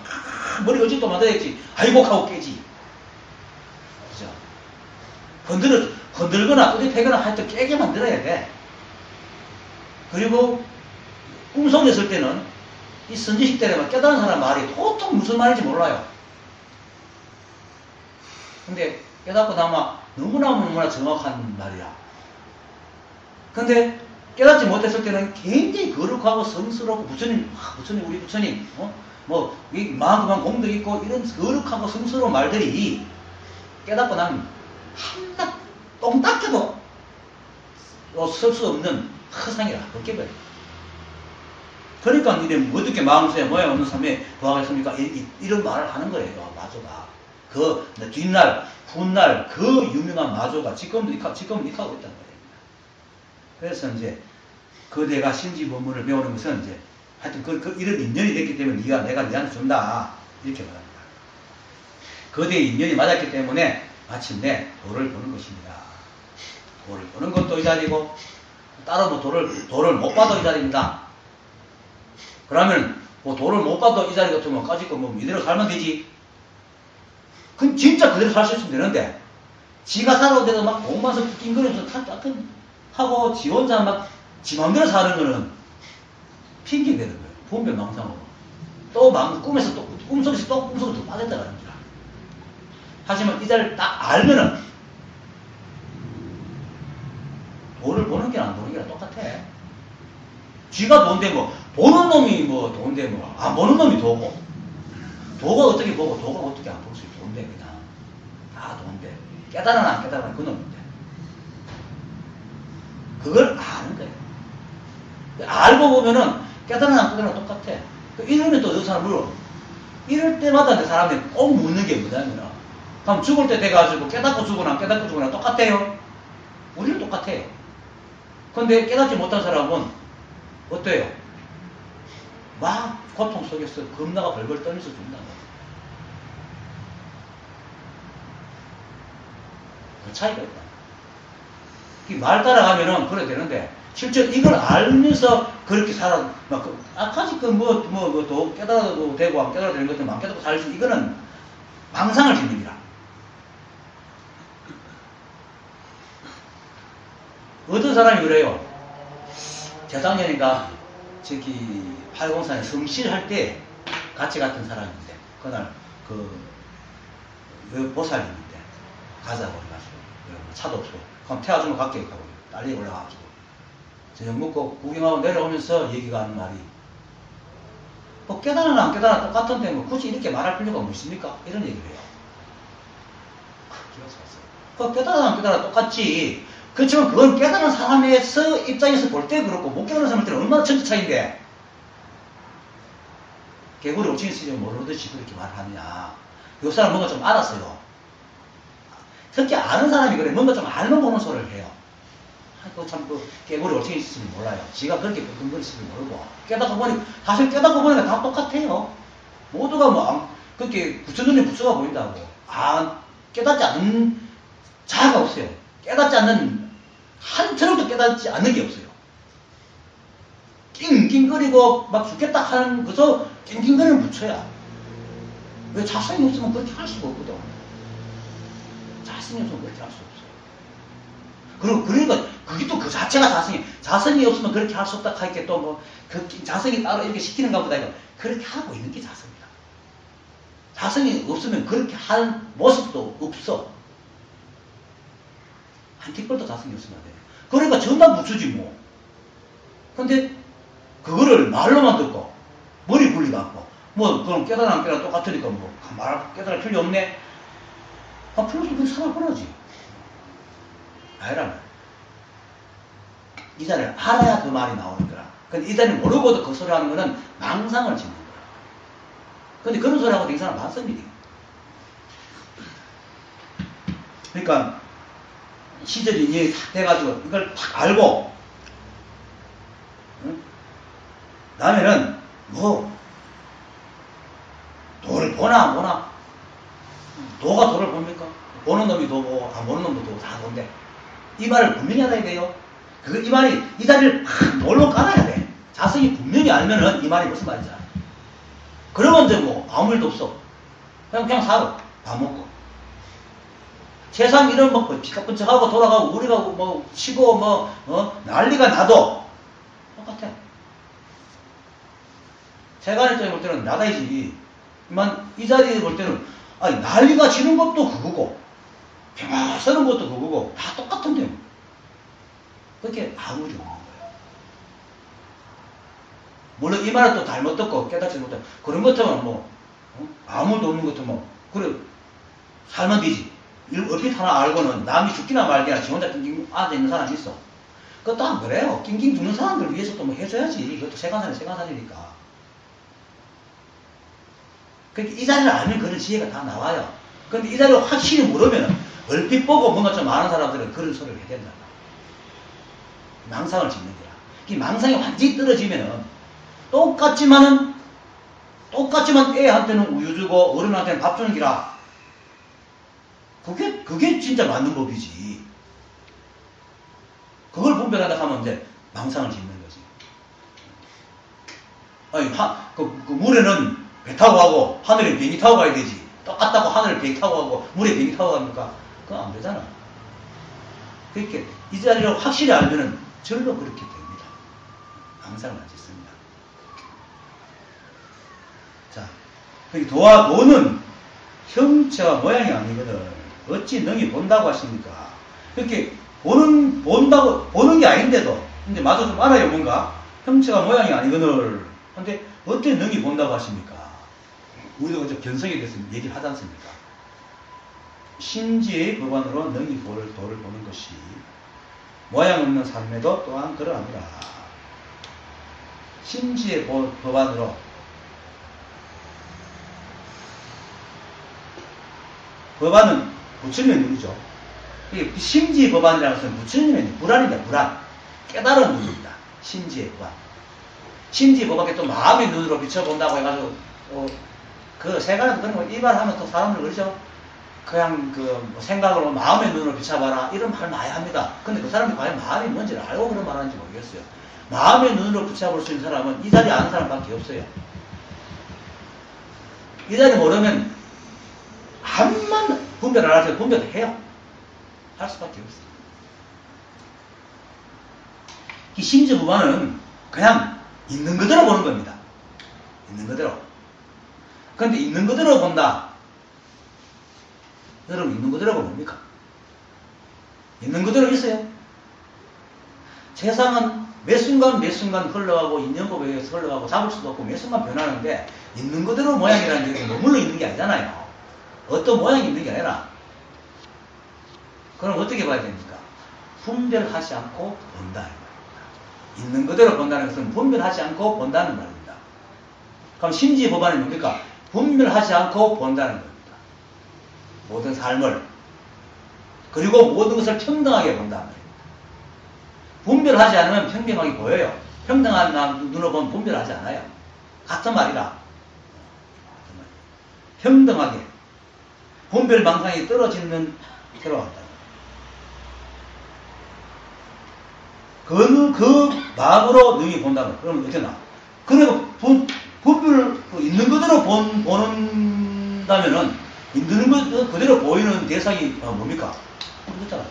A: 머리 어찌또 만들어야지. 아이고 하고 깨지. 그죠? 흔들거나 어디 패거나 하여튼 깨게 만들어야 돼. 그리고 꿈속에 있을 때는 이 선지식 때문에 깨달은 사람 말이 보통 무슨 말인지 몰라요. 근데 깨닫고 나면 너무나 정확한 말이야. 근데 깨닫지 못했을 때는 굉장히 거룩하고 성스럽고 부처님, 우리 부처님, 이 마음만 공덕 있고 이런 거룩하고 성스러운 말들이 깨닫고 나면 한낱 똥닦여도 쓸 수 없는 허상이라 벗겨버려. 그러니까 이제 어떻게 마음속에 모양 없는 삶에 도하겠습니까? 이런 말을 하는 거예요. 마조가. 그 뒷날, 훗날 그 유명한 마조가 지금도 익하고 있다는 거예요. 그래서 이제 그 내가 신지법문을 배우는 것은 이제 하여튼 이런 인연이 됐기 때문에 내가 니한테 준다. 이렇게 말합니다. 거대의 인연이 맞았기 때문에 마침내 도를 보는 것입니다. 도를 보는 것도 이 자리고 따로 뭐 도를 못 봐도 이 자리입니다. 그러면 뭐 도를 못 봐도 이 자리 같으면 까짓 거 이대로 살면 되지. 그럼 진짜 그대로 살 수 있으면 되는데 지가 살아오는데도 막 옥만서 낑거리면서 하고 지 혼자 막 지 맘대로 사는 거는 핑계 되는 거예요. 분별망상으로. 또 꿈에서 또 꿈속에서 또 꿈속으로 또 빠졌다가는 거야. 하지만 이 자리를 딱 알면은 도를 보는 게랑 안 보는 게랑 똑같아. 쥐가 도인데 보는 놈이 도인데 안 보는 놈이 도고, 도가 어떻게 보고 도가 어떻게 안 볼 수 있어. 도인데 그냥 다 도인데 깨달으나 안 깨달으나 그 놈인데 그걸 아는 거예요. 알고 보면은 깨달으나 안 깨달으나 똑같아. 이러면 또 여기 사람 물어. 이럴 때마다 그 사람들이 꼭 묻는 게 뭐냐면 그럼 죽을 때 돼가지고 깨닫고 죽으나 안 깨닫고 죽으나 똑같아요. 우리는 똑같아요. 근데 깨닫지 못한 사람은 어때요? 막 고통 속에서 겁나가 벌벌 떨면서 죽는다는 거예요. 그 차이가 있다. 말 따라가면은 그래 되는데 실제 이걸 알면서 그렇게 살아 아까지 도 깨달아도 되고 안 깨달아도 되는 것들 안 깨닫고 살 수 이거는 망상을 짓는 기라. 어떤 사람이 그래요. 재작년인가 저기 팔공산에 성실할 때 같이 갔던 사람인데 그날 보살님인데 가자고 해가지고 차도 없고 그럼 태아주면 갈게 하고 딸리 올라가가지고 저녁 먹고 구경하고 내려오면서 얘기가 하는 말이 깨달으나 안 깨달으나 똑같은데 굳이 이렇게 말할 필요가 뭐 있습니까? 이런 얘기를 해요. 깨달으나 안 깨달으나 똑같지. 그렇지만 그건 깨달은 사람의 입장에서 볼 때 그렇고 못 깨달은 사람한테는 얼마나 천지 차이인데 개구리 오칭이 쓰지 모르듯이 그렇게 말하느냐. 이 사람 뭔가 좀 알았어요. 특히 아는 사람이 그래 뭔가 좀 알면 보는 소리를 해요. 개구리 오칭이 있을지 몰라요. 지가 그렇게 근거리실지 모르고 깨닫고 보니까 사실 깨닫고 보니까 다 똑같아요. 모두가 그렇게 부처눈에 부처가 보인다고. 깨닫지 않는 자가 없어요. 깨닫지 않는 한 트럭도 깨닫지 않는 게 없어요. 낑낑거리고 막 죽겠다 하는 그저 낑낑거리는 부처야. 왜 자성이 없으면 그렇게 할 수가 없거든. 자성이 없으면 그렇게 할 수 없어요. 그러니까 그게 또 그 자체가 자성이 없으면 그렇게 할 수 없다 하니까 또 그 자성이 따로 이렇게 시키는가 보다 이거 그렇게 하고 있는 게 자성이다. 자성이 없으면 그렇게 할 모습도 없어. 한 틱벌도 자성이 없으면 안 돼. 그러니까 전반 부처지 뭐. 근데 그거를 말로만 듣고 머리 굴리도 않고 그럼 깨달아 안 깨달아 똑같으니까 말 깨달을 필요 없네. 필요 없으면 살아버려야지. 아니라면 이 자리를 알아야 그 말이 나오는 거라. 근데 이 자리를 모르고도 그 소리 하는 거는 망상을 짓는 거야. 근데 그런 소리 하고 이 사람 많습니다. 그러니까 시절 인연이 탁 돼가지고 이걸 탁 알고 다음에는 뭐 도를 보나 안 보나? 도가 도를 봅니까? 보는 놈이 도 보고 안 보는 놈도 도 다 본데 이 말을 분명히 알아야 돼요. 이 말이 이 자리를 팍 돌로 깔아야 돼. 자성이 분명히 알면은 이 말이 무슨 말인지 알아. 그러면 이제 뭐 아무 일도 없어. 그냥 살아. 밥 먹고. 세상 이런 뭐 피카분쩍하고 돌아가고 우리가 뭐 치고 난리가 나도 똑같아. 세간의 쪽에 볼 때는 나다이지. 이 자리에 볼 때는 아니 난리가 지는 것도 그거고 평화 서는 것도 그거고 다 똑같은데 그렇게 아무 일이 없는 거예요. 물론 이 말을 또 잘못 듣고 깨닫지 못해. 그런 것 같으면 아무 일도 없는 것 같으면 그래 살면 되지. 얼핏 하나 알고는 남이 죽기나 말기나 지 혼자 낑낑 앉아있는 사람이 있어. 그것도 안 그래요. 낑낑 죽는 사람들 위해서 또 뭐 해줘야지. 이것도 세간산이니까. 그러니까 이 자리를 알면 그런 지혜가 다 나와요. 근데 이 자리를 확실히 모르면 얼핏 보고 뭔가 좀 아는 사람들은 그런 소리를 해야 된다. 망상을 짓는 거야. 이 망상이 완전히 떨어지면은 똑같지만 애한테는 우유 주고 어른한테는 밥 주는 기라. 그게 진짜 맞는 법이지. 그걸 분별하다 하면 이제 망상을 짓는 거지. 아니, 그 물에는 배 타고 가고 하늘에 비행기 타고 가야 되지. 똑같다고 하늘에 비행기 타고 가고 물에 비행기 타고 갑니까? 그건 안 되잖아. 그러니까 이 자리를 확실히 알면은 절로 그렇게 됩니다. 망상을 안 짓습니다. 자, 도는 형체와 모양이 아니거든. 어찌 능히 본다고 하십니까? 그렇게 보는 게 아닌데도, 근데 마저 좀 알아요, 뭔가. 형체가 모양이 아니거늘. 근데 어떻게 능히 본다고 하십니까? 우리도 이제 변성에 대해서 얘기를 하지 않습니까? 심지의 법안으로 능히 도를 보는 것이 모양 없는 삶에도 또한 그러합니다. 심지의 법안으로 법안은 부처님의 눈이죠. 심지의 법안이라는 것은 부처님의 불안입니다. 불안. 깨달은 눈입니다. 심지의 법안. 심지의 법안에 또 마음의 눈으로 비춰본다고 해가지고 그 세간에서 그런 거 이발하면 또 사람들 그러죠. 그냥 생각으로 마음의 눈으로 비춰봐라 이런 말 많이 합니다. 근데 그 사람이 과연 마음이 뭔지를 알고 그런 말 하는지 모르겠어요. 마음의 눈으로 비춰볼 수 있는 사람은 이 자리에 아는 사람밖에 없어요. 이 자리 모르면 암만 분별 안 하셔도 분별을 해요. 할 수밖에 없어요. 이 심지 부반은 그냥 있는 그대로 보는 겁니다. 있는 그대로. 그런데 있는 그대로 본다. 여러분 있는 그대로가 뭡니까? 있는 그대로 있어요. 세상은 매 순간 흘러가고 인연법에 의해서 흘러가고 잡을 수도 없고 매 순간 변하는데 있는 그대로 모양이라는 게 머물러 있는 게 아니잖아요. 어떤 모양이 있는 게 아니라 그럼 어떻게 봐야 됩니까? 분별하지 않고 본다는 말입니다. 있는 그대로 본다는 것은 분별하지 않고 본다는 말입니다. 그럼 심지의 법안이 뭡니까? 분별하지 않고 본다는 겁니다. 모든 삶을 그리고 모든 것을 평등하게 본다는 말입니다. 분별하지 않으면 평등하게 보여요. 평등한 눈으로 보면 분별하지 않아요. 같은 말이라 평등하게 분별 망상이 떨어지는 태로 한다. 그 마음으로 능히 본다면 그러면 어떻게 나? 그리고 분별 있는 그대로 본다면은 있는 것 그대로 보이는 대상이 뭡니까? 그렇잖아요.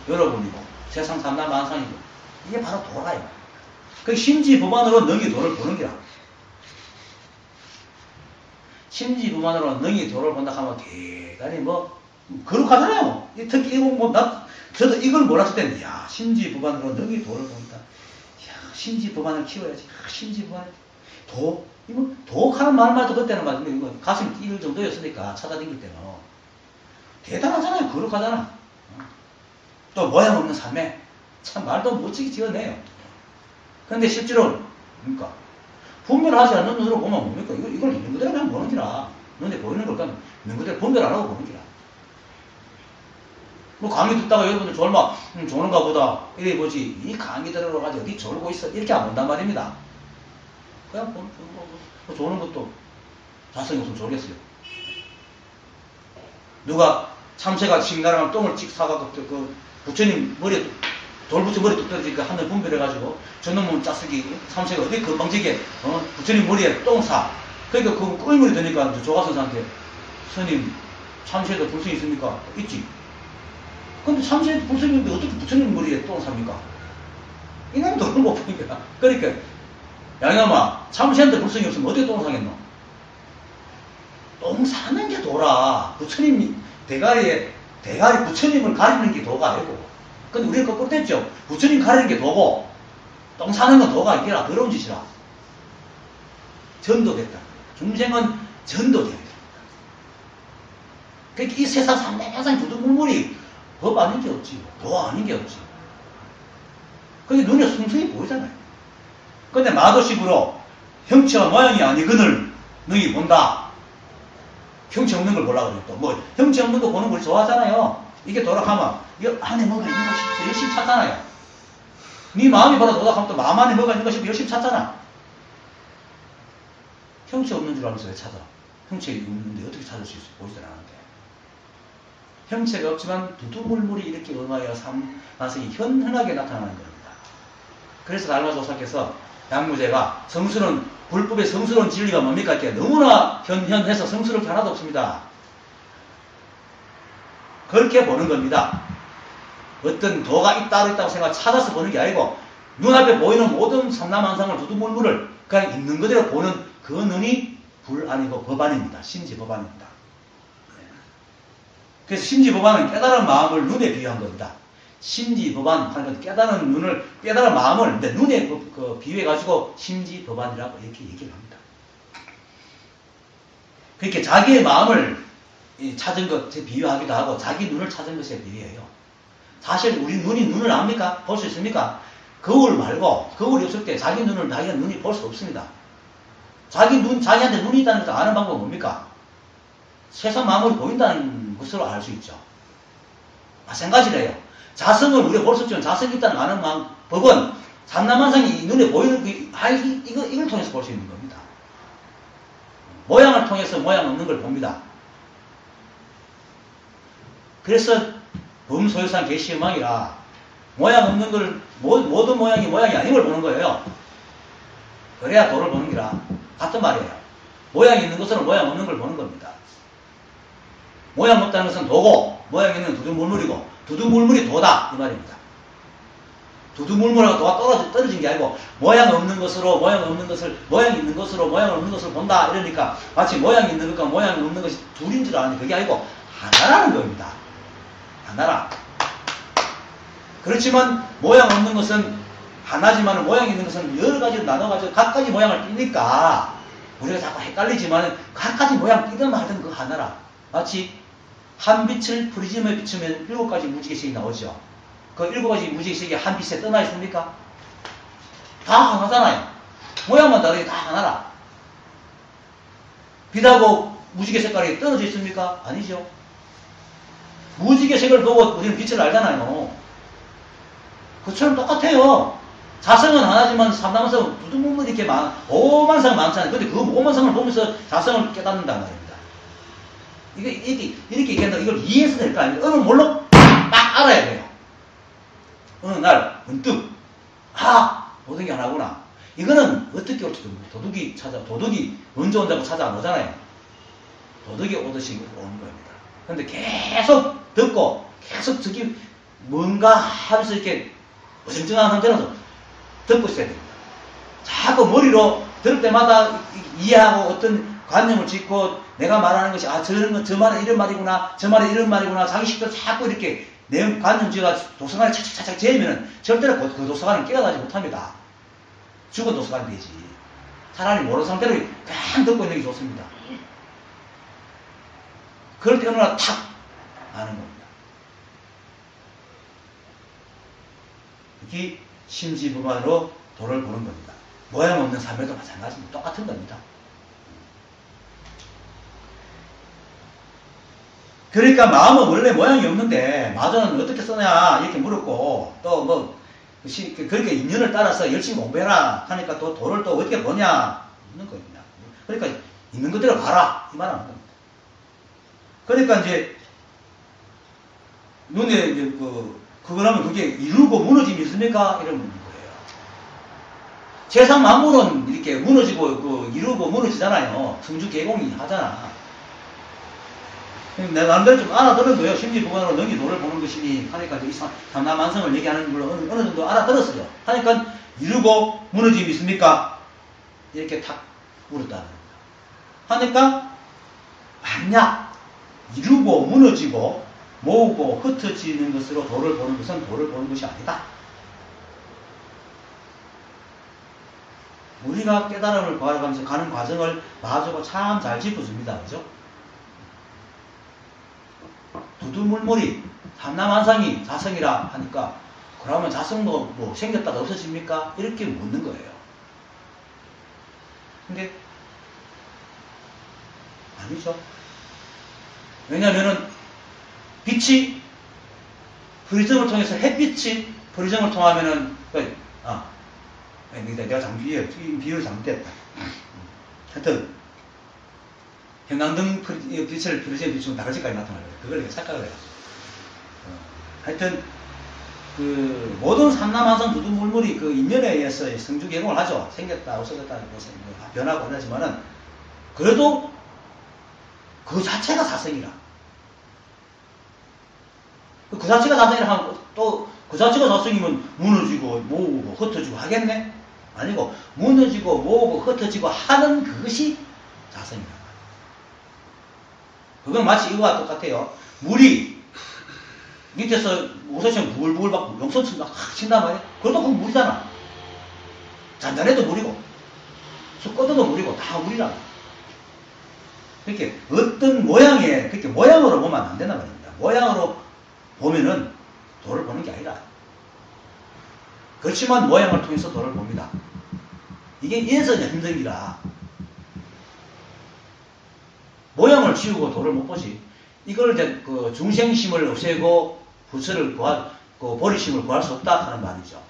A: 여러분이고 세상 삼남 만상이고 이게 바로 도라요. 그 심지 법안으로 능히 도를 보는 게라. 심지 법안으로 능히 도를 본다 하면 대단히 거룩하잖아요. 특히 저도 이걸 몰랐을 때는 야 심지 법안으로 능히 도를 본다. 야 심지 법안을 키워야지. 심지 법안 도하는 말만 해도 그때는 맞는데 이거 가슴이 뛰는 정도였으니까 찾아다닐 때는 대단하잖아요. 거룩하잖아. 또 모양 없는 삶에 참 말도 멋지게 지어내요. 그런데 실제로는 뭡니까? 분별하지 않는 눈으로 보면 뭡니까? 이걸 있는 그대로 그냥 보는 기라. 눈에 보이는 걸 그냥 있는 그대로 분별 안 하고 보는 기라. 강의 듣다가 여러분들 졸마 조는가 보다 이래 보지 이 강의 들으러 가지 어디 졸고 있어 이렇게 안 본단 말입니다. 그냥 조는 것도 자성이 없으면 좋겠어요. 누가 참새가 신가랑 똥을 찍 사가고 그 부처님 머리에 돌부처 머리에 뚝 떨어지니까 하늘 분별해가지고 저놈은 짜쓰기 참새가 어디 건방지게 부처님 머리에 똥 사. 그러니까 그 꿀물이 되니까 조가선사한테 스님 참새도 불성이 있습니까? 있지. 근데 참새 불성이 있는데 어떻게 부처님 머리에 똥 삽니까? 이놈 돈을 못 보니까. 그러니까 양념아 참새한테 불성이 없으면 어떻게 똥 사겠노? 똥 사는 게 도라. 부처님 대가리 부처님을 가리는 게 도가 아니고. 근데 우리는 거꾸로 됐죠. 부처님 가리는 게 도고 똥 사는 건 도가 이게라 더러운 짓이라. 전도됐다. 중생은 전도돼야 됩니다. 그러니까 이 세상 상대상 두두물물이 법 아닌 게 없지. 도 아닌 게 없지. 그게 눈에 숭숭히 보이잖아요. 근데 마도식으로 형체와 모양이 아니거늘 너희 본다. 형체 없는 걸 보려고 그래요. 또 뭐 형체 없는 거 보는 걸 좋아하잖아요. 이게 돌아가면 이 안에 뭐가 있는 거 싶어서 열심히 찾잖아요. 네 마음이 바로 돌아가면 또 마음 안에 뭐가 있는 거 싶어서 열심히 찾잖아. 형체 없는 줄 알면서 왜 찾아? 형체 없는데 어떻게 찾을 수 있어? 보이질 않는데. 형체가 없지만 두두물물이 이렇게 음하여 삼만성이 현현하게 나타나는 겁니다. 그래서 달마조사께서 양무제가 성수는 불법의 성스러운 진리가 뭡니까? 이렇게 너무나 현현해서 성스러울 게 하나도 없습니다. 그렇게 보는 겁니다. 어떤 도가 있다고 생각 찾아서 보는 게 아니고 눈앞에 보이는 모든 삼라만상을 두두물물을 그냥 있는 그대로 보는 그 눈이 불 아니고 법안입니다. 심지법안입니다. 그래서 심지법안은 깨달은 마음을 눈에 비유한 겁니다. 심지법안 하는 건 깨달은 눈을, 깨달은 마음을 눈에 비유해가지고 심지법안이라고 이렇게 얘기를 합니다. 그렇게 자기의 마음을 찾은 것에 비유하기도 하고 자기 눈을 찾은 것에 비유해요. 사실 우리 눈이 눈을 압니까? 볼 수 있습니까? 거울 말고 거울이 없을 때 자기 눈을 자기가 눈이 볼 수 없습니다. 자기한테 눈이 있다는 것을 아는 방법은 뭡니까? 세상 마음을 보인다는 것으로 알 수 있죠. 마찬가지래요. 자성을 우리가 볼 수 없지만 자성이 있다는 아는 법은 삼라만상이 눈에 보이는 이걸 통해서 볼 수 있는 겁니다. 모양을 통해서 모양 없는 걸 봅니다. 그래서 범소유산 개시음망이라 모양 없는 걸 모든 모양이 아닌 걸 보는 거예요. 그래야 도를 보는 기라. 같은 말이에요. 모양이 있는 것은 모양 없는 걸 보는 겁니다. 모양 없다는 것은 도고 모양 있는 두두물물이고 두두물물이 도다 이 말입니다. 두두물물하고 도가 떨어진 게 아니고 모양 없는 것으로 모양 없는 것을 모양 있는 것으로 모양 없는 것을 본다 이러니까 마치 모양 있는 것과 모양 없는 것이 둘인 줄 아는데 그게 아니고 하나라는 겁니다. 하나라. 그렇지만 모양 없는 것은 하나지만 모양 있는 것은 여러 가지로 나눠가지고 각가지 모양을 띠니까 우리가 자꾸 헷갈리지만 각가지 모양 띠든 말든 그 하나라. 마치 한 빛을 프리즘에 비추면 7가지 무지개색이 나오죠. 그 7가지 무지개색이 한 빛에 떠나 있습니까? 다 하나잖아요. 모양만 다르게 다 하나라. 빛하고 무지개 색깔이 떨어져 있습니까? 아니죠. 무지개색을 보고 우리는 빛을 알잖아요. 그처럼 똑같아요. 자성은 하나지만 삼라만상은 두두물물이 이렇게 오만상 많잖아요. 근데 그 오만상을 보면서 자성을 깨닫는단 말입니다. 이렇게 얘기한다. 이걸 이해해서 될 거 아닙니까? 어느 몰로 딱 알아야 돼요. 어느 날 문득 모든 게 하나구나. 이거는 어떻게 올지도 모르고 도둑이 먼저 온다고 찾아 안 오잖아요. 도둑이 오듯이 오는 겁니다. 근데 계속 듣고 계속 저기 뭔가 하면서 이렇게 어정쩡한 상태로서 듣고 있어야 됩니다. 자꾸 머리로 들을 때마다 이해하고 어떤 관념을 짓고 내가 말하는 것이 저 말은 이런 말이구나 저 말은 이런 말이구나 자기 식대로 자꾸 이렇게 내용 관념 지어가지고 도서관에 착착착착 재면은 절대로 그 도서관을 깨어나지 못합니다. 죽은 도서관이 되지. 차라리 모르는 상태로 그냥 듣고 있는 게 좋습니다. 그럴 때 어느 날 탁 아는 겁니다. 이게 심지부만으로 도를 보는 겁니다. 모양 없는 삶에도 마찬가지입니다. 똑같은 겁니다. 그러니까 마음은 원래 모양이 없는데 마저는 어떻게 쓰냐 이렇게 물었고 또 뭐 그러니까 인연을 따라서 열심히 공부해라 하니까 또 도를 또 어떻게 보냐 있는 거입니다. 그러니까 있는 그대로 봐라 이 말 하는 겁니다. 그러니까 이제 눈에 이제 그거라면 그게 이루고 무너짐이 있습니까? 이런 거예요. 세상 만물은 이렇게 무너지고 이루고 무너지잖아요. 성주 개공이 하잖아. 내가 나름대로 좀 알아들은 거예요. 심리부관으로 능히 도를 보는 것이니 하니까 이 삼라만성을 얘기하는 걸로 어느 정도 알아들었어요. 하니까 이루고 무너짐이 있습니까? 이렇게 탁 물었다는 겁니다. 하니까 만약 이루고 무너지고 모으고 흩어지는 것으로 도를 보는 것은 도를 보는 것이 아니다. 우리가 깨달음을 구하면서 가는 과정을 마주가 참 잘 짚어줍니다. 그죠? 두두물물이 삼라만상이 자성이라 하니까 그러면 자성도 뭐 생겼다가 없어집니까? 이렇게 묻는 거예요. 근데 아니죠. 왜냐면은 빛이 프리즘을 통해서 햇빛이 프리즘을 통하면은 내가 비유를 잘못했다. 하여튼 형광등 빛을 프리즘 비추면 다르지까지 나타나요. 그걸 착각을 해요. 하여튼 모든 삼라만성 두두물물이 인연에 의해서 성주 개공을 하죠. 생겼다 없어졌다 변하고 하지만은 그래도 그 자체가 사성이라. 그 자체가 자성이라 하면 또 그 자체가 자성이면 무너지고 모으고 흩어지고 하겠네? 아니고 무너지고 모으고 흩어지고 하는 그것이 자성이다. 그건 마치 이거와 똑같아요. 물이 밑에서 우선처럼 부글부글 막 용선처럼 막 친단 말이야. 그래도 그건 물이잖아. 잔잔해도 물이고 쑥 꺼져도 물이고 다 물이라. 그렇게 어떤 모양에 그렇게 모양으로 보면 안 된단 말입니다. 모양으로 보면은 도를 보는 게 아니라. 그렇지만 모양을 통해서 도를 봅니다. 이게 이래서 힘든 기라. 모양을 지우고 도를 못 보지. 이걸 이제 중생심을 없애고 부처를 보리심을 구할 수 없다 하는 말이죠.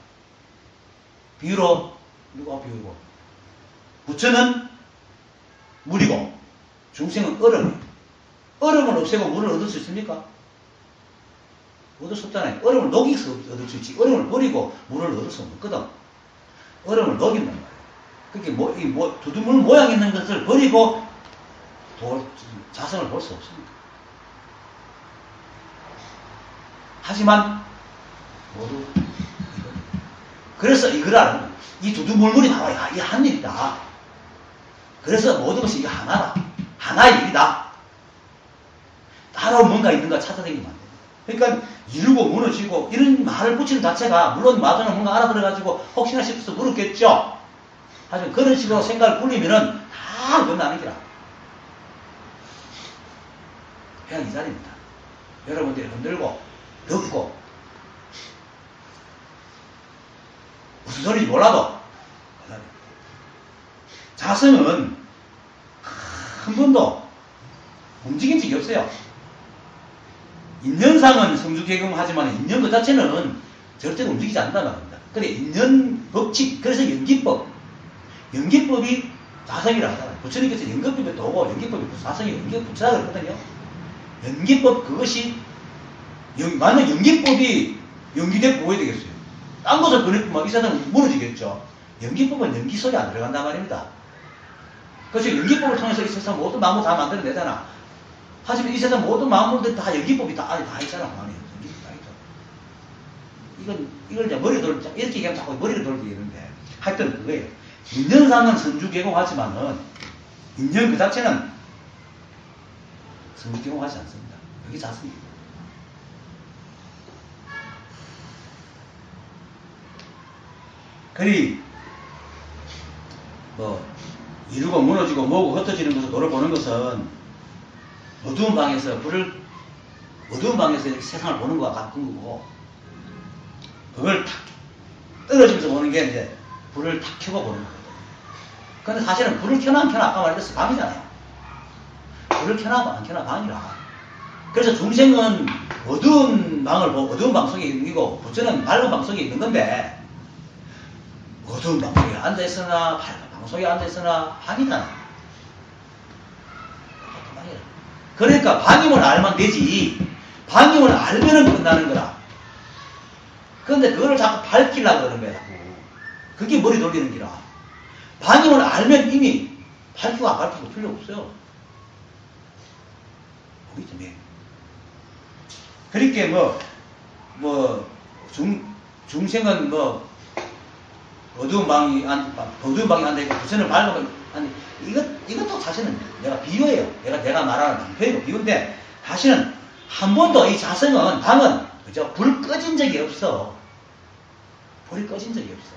A: 비유로 누가 비유고 부처는 물이고 중생은 얼음이에요. 얼음을 없애고 물을 얻을 수 있습니까? 얻을 수 없잖아요. 얼음을 녹여서 얻을 수 있지. 얼음을 버리고 물을 얻을 수 없거든. 얼음을 녹인단 말이에요. 그렇게 두두물 모양 있는 것을 버리고 자성을 볼 수 없습니다. 하지만 모두 그래서 이걸 알는 거예요. 이 두두물물이 바로 이 한 일이다. 그래서 모든 것이 이게 하나다. 하나의 일이다. 따로 뭔가 있는가 찾아다니면 안 돼요. 그러니까 이루고 무너지고 이런 말을 붙이는 자체가 물론 마저는 뭔가 알아들어가지고 혹시나 싶어서 물었겠죠. 하지만 그런 식으로 생각을 굴리면은 다 끝나는 기라. 그냥 이 자리입니다. 여러분들이 흔들고 듣고 무슨 소리인지 몰라도 자성은 한 번도 움직인 적이 없어요. 인연상은 성주개공하지만 인연 그 자체는 절대로 움직이지 않는단 말입니다. 그래 인연 법칙, 그래서 연기법이 자성이라 하잖아요. 부처님께서 연기법이 도고 연기법이 자성이 연기법 부처라 그랬거든요. 연기법 그것이 만약 연기법이 연기대 보호해야 되겠어요. 딴 것을 보내면 이 세상은 무너지겠죠. 연기법은 연기 소리 안 들어간단 말입니다. 그래서 연기법을 통해서 이 세상 모든 만물 다 만들어내잖아. 하지만 이 세상 모든 만물들 다 연기법이 다 있잖아. 연기법 다 있잖아. 이걸 이제 머리 돌, 이렇게 얘기하면 자꾸 머리를 돌게 되는데. 하여튼 그거예요. 인연상은 선주개공하지만은, 인연 그 자체는 선주개공하지 않습니다. 여기 자습니다. 그리, 이루고 무너지고 모으고 흩어지는 것을 도를 보는 것은 어두운 방에서 어두운 방에서 이렇게 세상을 보는 것과 같은 거고, 그걸 탁 떨어지면서 보는 게 이제 불을 탁 켜고 보는 거거든요. 근데 사실은 불을 켜나 안 켜나 아까 말했듯이 방이잖아요. 불을 켜나 안 켜나 방이라. 그래서 중생은 어두운 방 속에 있는 거고, 부처는 밝은 방 속에 있는 건데, 어두운 방송에 앉아있으나 밝은 방송에 앉아있으나 방이잖아. 그러니까 방임을 알면 되지. 방임을 알면은 끝나는 거라. 그런데 그거를 자꾸 밝히려고 그러는 거야. 그게 머리 돌리는 기라. 방임을 알면 이미 밝히고 안 밝히고 필요 없어요. 거기 때문에. 그렇게 중생은 어두운 방에 앉아있고 부처는 밝은 방에 이것도 사실은 내가 비유예요. 내가 말하는 방편이고 비유인데, 사실은 한 번도 이 방은, 그죠? 불 꺼진 적이 없어. 불이 꺼진 적이 없어.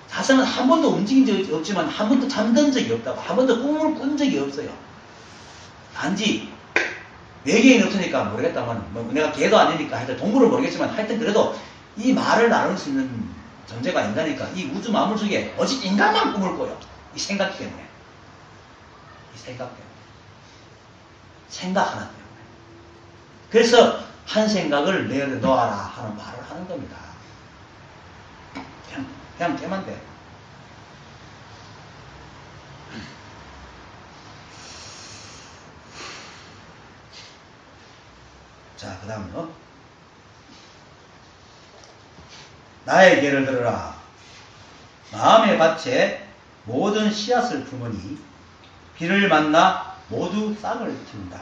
A: 자성은 한 번도 움직인 적이 없지만, 한 번도 잠든 적이 없다고. 한 번도 꿈을 꾼 적이 없어요. 단지, 외계인이 없으니까 모르겠다만, 내가 개도 아니니까 하여튼 동물을 모르겠지만, 하여튼 그래도 이 말을 나눌 수 있는 존재가 인간이니까, 이 우주 만물 속에 오직 인간만 꿈을 꿔요. 이 생각 때문에. 이 생각 때문에. 생각 하나 때문에. 그래서 한 생각을 내려놓아라 하는 말을 하는 겁니다. 그냥 깨면 돼. 자, 그 다음은 나의 예를 들어라. 마음의 밭에 모든 씨앗을 품으니 비를 만나 모두 싹을 틔운다.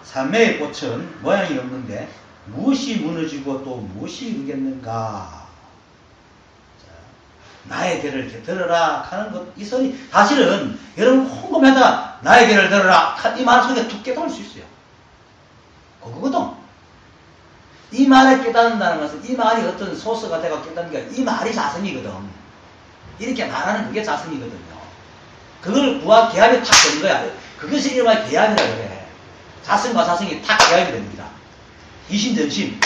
A: 삼매의 꽃은 모양이 없는데 무엇이 무너지고 또 무엇이 이루겠는가. 나의 개를 들어라 하는 것, 이 소리 사실은 여러분 꼼꼼하다 나의 개를 들어라 이 말 속에 툭 깨달을 수 있어요. 그거거든. 이 말을 깨닫는다는 것은 이 말이 어떤 소스가 돼가 깨닫는 게 이 말이 자성이거든. 이렇게 말하는 그게 자성이거든요. 그걸 부하 계합이 탁 되는 거야. 그것이 이름하여 계합이라고 그래. 자성과 자성이 탁 계합이 됩니다. 이심전심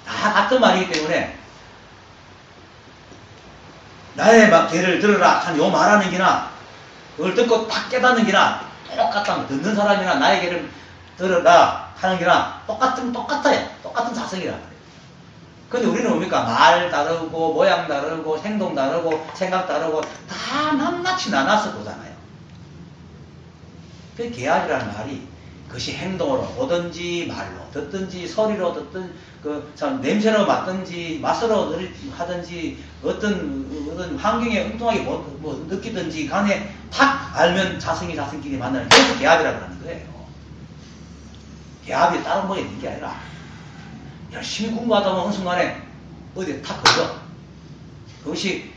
A: 다 같은 말이기 때문에 나의 개를 들어라 한 요 말하는 게나 그걸 듣고 탁 깨닫는 게나 똑같다. 듣는 사람이나 나의 개를 들어라 하는 게나 똑같아요. 똑같은 자성이라 그래요. 근데 우리는 뭡니까? 말 다르고 모양 다르고 행동 다르고 생각 다르고 다 낱낱이 나눠서 보잖아요. 그 계합이라는 말이 그것이 행동으로 보든지 말로 듣든지 소리로 듣든 참 냄새로 맡든지 맛으로 하든지 어떤 환경에 엉뚱하게 뭐 느끼든지 간에 탁 알면 자성끼리 만나는 그래서 계합이라고 하는 거예요. 계합이 다른 뭐에 있는 게 아니라 열심히 공부하다 보면 어느 순간에 어디에 탁 걸려. 그것이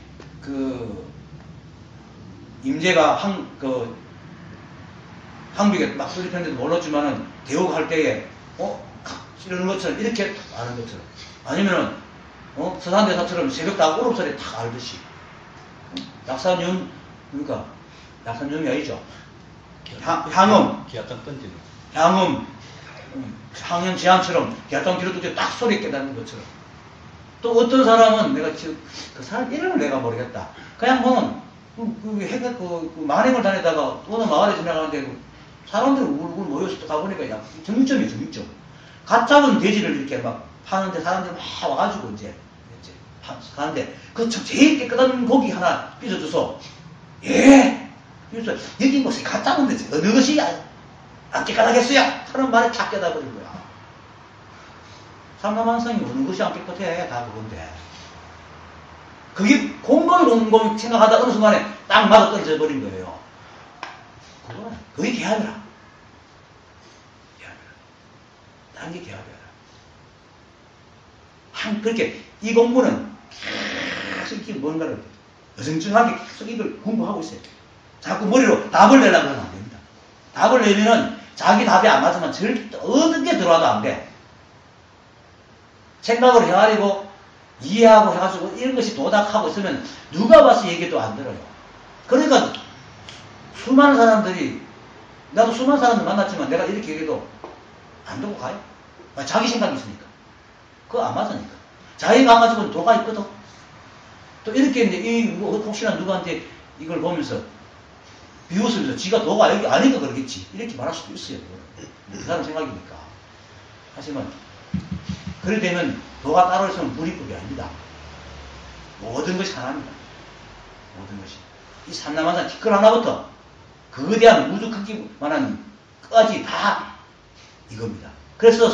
A: 임재가 황벽에 막 수립했는데도 몰랐지만은 대우할 때에 이러는 것처럼 이렇게 아는 것처럼 아니면은 서산대사처럼 새벽 다 오릅살에 탁 알듯이 약산윤 그러니까 약산윤이 아니죠. 향음
B: 기압장 던지는
A: 향음 향연 제한처럼 기압장 뒤로 뚝딱 소리 깨닫는 것처럼 또 어떤 사람은 내가 지금 그 사람 이름을 내가 모르겠다. 그냥 보면 만행을 다니다가 어느 마을에 지나가는데 사람들이 울고 모여서 가보니까 야, 정육점이에요, 정육점. 갓 잡은 돼지를 이렇게 막 파는데 사람들이 막 와가지고 이제 가는데 그 제일 깨끗한 고기 하나 빚어줘서 예! 그래서 여기 뭐갓 잡은 데지 어느 것이 안 깨끗하겠어요? 하는 말에 다 깨닫버린 거야. 삼라만성이 어느 것이 안 깨끗해? 다 그건데. 그게 곰곰이 생각하다 어느 순간에 딱 맞아 떨어져 버린 거예요. 그게 계합이라. 다른 게 계합이야. 그렇게 이 공부는 계속 이렇게 뭔가를 어정쩡하게 계속 이걸 공부하고 있어요. 자꾸 머리로 답을 내려고 하면 안 됩니다. 답을 내면은 자기 답이 안 맞으면 절대 어떤 게 들어와도 안 돼. 생각을 헤아리고 이해하고 해가지고 이런 것이 도닥하고 있으면 누가 봐서 얘기도 안 들어요. 그러니까 수많은 사람들이 나도 수많은 사람들 만났지만 내가 이렇게 얘기해도 안 듣고 가요. 자기 생각이 있으니까. 그거 안 맞으니까. 자기가 안 맞으면 도가 있거든. 또 이렇게 했는데 혹시나 누구한테 이걸 보면서 비웃으면서 지가 도가 여기 아니까 그러겠지. 이렇게 말할 수도 있어요. 그 사람 생각이니까. 하지만 그래 되면 도가 따로 있으면 불이법이 아닙니다. 모든 것이 하나입니다. 모든 것이. 이 삼라만상 티끌 하나부터 거대한 우주 크기만한 끝까지 다 이겁니다. 그래서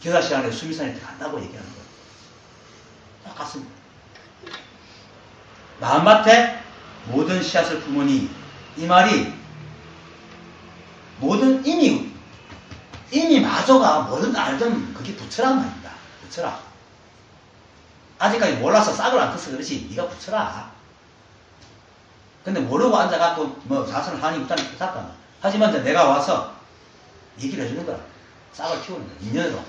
A: 겨자 시간에 수미산에 간다고 얘기하는 거예요. 똑같습니다. 마음밭에 모든 씨앗을 품으니 이 말이 모든 이미 마저가 뭐든 알든 그게 부처란 말입니다. 부처라. 아직까지 몰라서 싹을 안 뜯어서 그렇지 네가 부처라. 근데 모르고 앉아갖고 뭐 자선을 하니 일단 샀다. 하지만 이제 내가 와서 얘기를 해주는 거야. 싹을 틔우는 거야. 인연으로.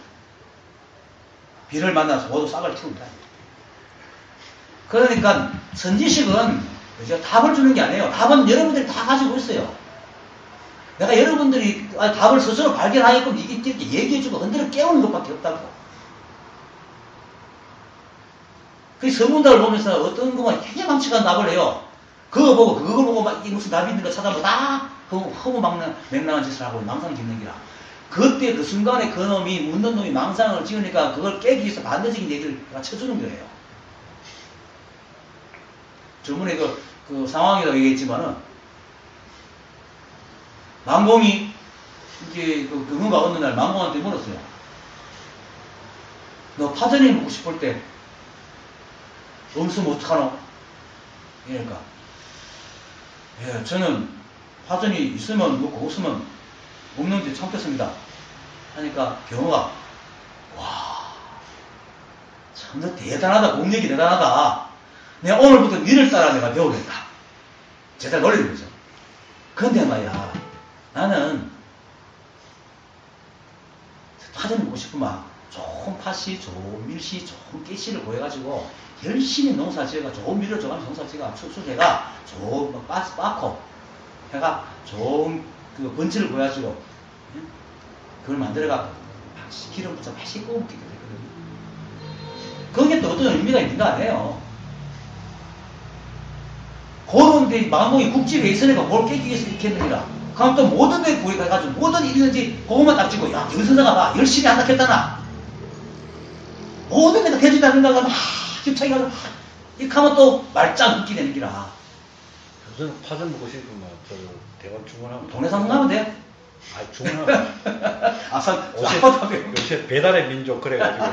A: 비를 만나서 모두 싹을 틔운다. 그러니까 선지식은 그죠? 답을 주는 게 아니에요. 답은 여러분들이 다 가지고 있어요. 내가 여러분들이 답을 스스로 발견하게끔 이렇게 얘기해주고 흔들어 깨우는 것밖에 없다고. 그 성문답을 보면서 어떤 것만 해계망측한 답을 해요. 그걸 보고 막 무슨 답이 있는 거 찾아보고 다 허무맹랑한 짓을 하고 망상 짓는 기라. 그때 그 순간에 그 놈이 묻는 놈이 망상을 지으니까 그걸 깨기 위해서 반대적인 얘기를 쳐주는 거예요. 저번에 그 상황이라고 얘기했지만은 망공이 이제 그 경우가 어느 날 망공한테 물었어요. 너 파전이 먹고 싶을 때 없으면 어떡하노? 이러니까 예, 저는 파전이 있으면 먹고 없으면 없는데 참겠습니다. 하니까 경호가 와, 참 너 대단하다. 공력이 대단하다. 내가 오늘부터 니를 따라 내가 배우겠다. 제가 놀리는 거죠. 근데 말이야, 나는 파전 먹고 싶으면 좋은 팥씨, 좋은 밀씨, 좋은 깨씨를 구해가지고 열심히 농사 지어가 좋은 밀을 줘가지고 농사 지어가 수수해가 좋은 빠코 해가 좋은 그 번치를 구해가지고 그걸 만들어갖고 기름 붙여 맛있게 구워 먹게 되거든요. 그게 또 어떤 의미가 있는가 안 해요. 그런데 망공이 국집에 있으니까 뭘 깨기 위해서 이렇게 했느니라. 그럼 또 모든 데 구해가지고 모든 일이든지 그것만 딱 찍고 야 김선사가 봐 열심히 한다 했다나 모든 데가 대주다는가 막 힘차게 이렇게 하면 또 말짱 웃게 되는 기라.
B: 무슨 파전 먹고 싶으면 저 대관 주문하면
A: 동네 상품 가면 돼.
B: 아 주문하면
A: 아산
B: 요새 배달의 민족 그래가지고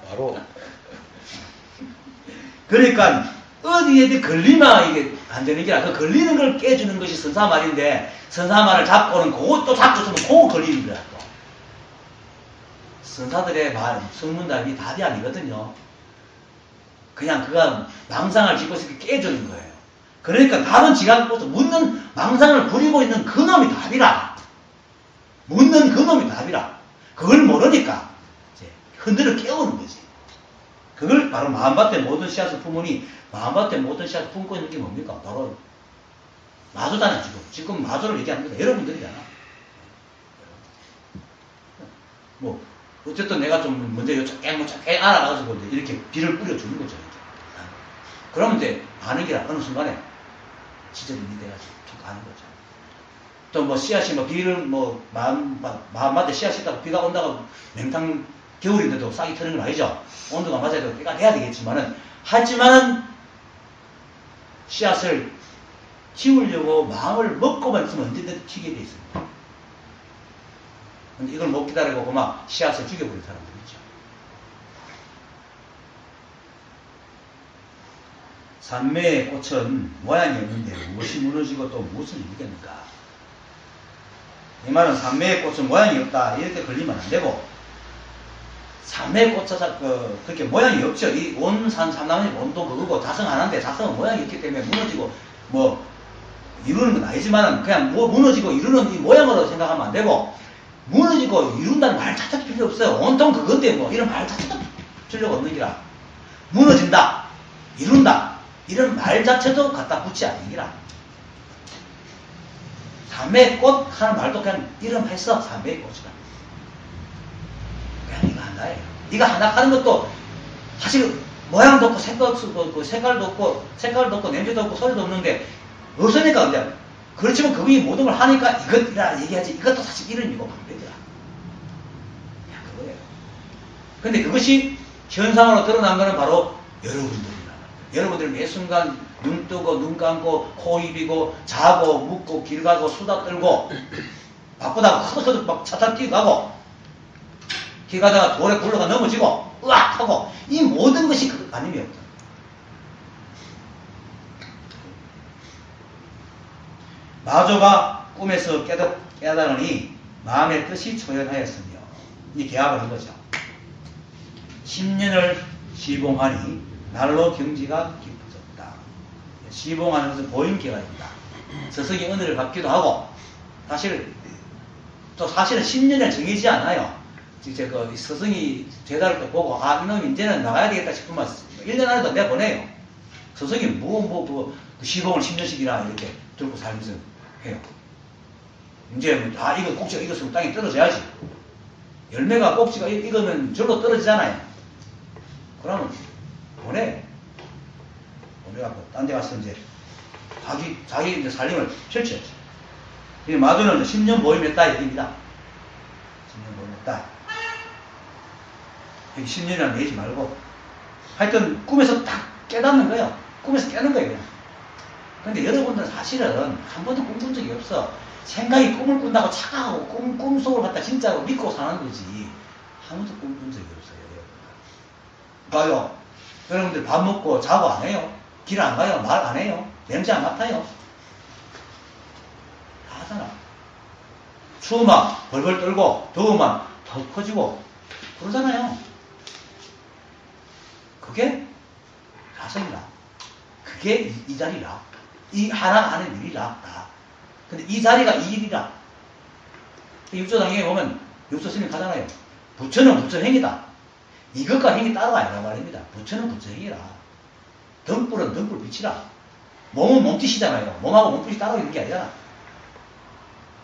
B: 바로.
A: 그러니까 어디에든 걸리면 이게 안 되는 기라. 그 걸리는 걸 깨주는 것이 선사말인데 선사말을 잡고는 그것도 잡고 있으면 그거 걸리는 거야. 또. 선사들의 말, 성문답이 답이 아니거든요. 그냥 그가 망상을 짓고 있으니까 깨주는 거예요. 그러니까 답은 지가 갖고 묻는 망상을 부리고 있는 그놈이 답이라. 묻는 그놈이 답이라. 그걸 모르니까 이제 흔들어 깨우는 거지. 그걸 바로 마음밭에 모든 씨앗을 품으니 마음밭에 모든 씨앗을 품고 있는 게 뭡니까? 바로 마조잖아요. 지금 마조를 얘기하는 거다. 여러분들이잖아. 뭐 어쨌든 내가 좀 먼저 쫙 알아가지고 이렇게 비를 뿌려주는 거죠. 이렇게. 그러면 이제 반응이라 어느 순간에 지절이 돼가지고 쭉 가는 거죠. 또 뭐 씨앗이 뭐 비를 뭐 마음밭에 씨앗이 있다고 비가 온다고 맹탕 겨울인데도 싹이 트는 건 아니죠. 온도가 맞아야 되고 때가 돼야 되겠지만은 하지만은 씨앗을 키우려고 마음을 먹고만 있으면 언제든 튀게 돼 있습니다. 근데 이걸 못 기다리고 그만 씨앗을 죽여버린 사람들 있죠. 산매의 꽃은 모양이 없는데 무엇이 무너지고 또 무엇을 이루겠는가? 이 말은 산매의 꽃은 모양이 없다 이렇게 걸리면 안 되고 산매의 꽃은 그렇게 모양이 없죠. 이 온산 삼나무의 온도 그거고 자성 하나인데 자성은 모양이 없기 때문에 무너지고 뭐 이루는 건 아니지만 그냥 뭐 무너지고 이루는 이 모양으로 생각하면 안 되고 무너지고 이룬다는 말 자체도 필요 없어요. 온통 그건데 뭐 이런 말 자체도 필요가 없는 기라. 무너진다, 이룬다 이런 말 자체도 갖다 붙지 않는 기라. 삼매의 꽃 하는 말도 그냥 이름 했어. 삼매의 꽃이라. 그냥 이거 하나예요. 네가 하나 하는 것도 사실 모양도 없고 색깔도 없고 냄새도 없고 소리도 없는데 없으니까 그냥 그렇지만 그분이 모든 걸 하니까 이것이라 얘기하지. 이것도 사실 이름이고 방법이라. 그냥 그거예요. 근데 그것이 현상으로 드러난 것은 바로 여러분들이란 말이에요. 여러분들 매 순간 눈 뜨고 눈 감고 코 입이고 자고 묵고 길 가고 수다 떨고 바쁘다고 허덕허덕 막 차 타고 뛰어가고 길 가다가 돌에 굴러가 넘어지고 으악 하고 이 모든 것이 그 아님이었다. 마조가 꿈에서 깨달으니 마음의 뜻이 초연하였으며 이 계약을 한 거죠. 10년을 시봉하니 날로 경지가 깊어졌다. 시봉하는 것은 보임계각입니다. 서성이 은혜를 받기도 하고 사실은 10년을 정해지지 않아요. 이제 그 서성이 제자를 또 보고 이놈 이제는 나가야 되겠다 싶으면 1년 안에도 내보내요. 서성이 시봉을 10년씩이나 이렇게 들고 살면서 해요. 이제 이거 꼭지가 익었으면 땅에 떨어져야지. 열매가 꼭지가 익으면 절로 떨어지잖아요. 그러면 보내. 보내갖고 딴 데 가서 이제 자기 이제 살림을 펼쳐야지. 마두는 10년 모임했다 얘기입니다. 10년 모임했다. 여기 10년이나 내지 말고 하여튼 꿈에서 딱 깨닫는 거예요. 꿈에서 깨는 거예요. 그냥. 근데 여러분들은 사실은 한 번도 꿈꾼 적이 없어. 생각이 꿈을 꾼다고 착각하고 꿈속을 갖다 진짜로 믿고 사는 거지. 한 번도 꿈꾼 적이 없어요. 봐요. 여러분들 밥 먹고 자고 안 해요? 길 안 가요? 말 안 해요? 냄새 안 맡아요? 다 하잖아. 추우면 벌벌 떨고 더우면 더 커지고 그러잖아요. 그게 사성이라. 그게 이 자리라. 이 하나 하는 일이라. 다. 근데 이 자리가 이 일이라. 육조당에 보면 육조 스님 가잖아요. 부처는 부처행이다. 이것과 행이 따로 아니란 말입니다. 부처는 부처행이라. 등불은 등불빛이라. 몸은 몸짓이잖아요. 몸하고 몸짓이 따로 있는 게 아니잖아.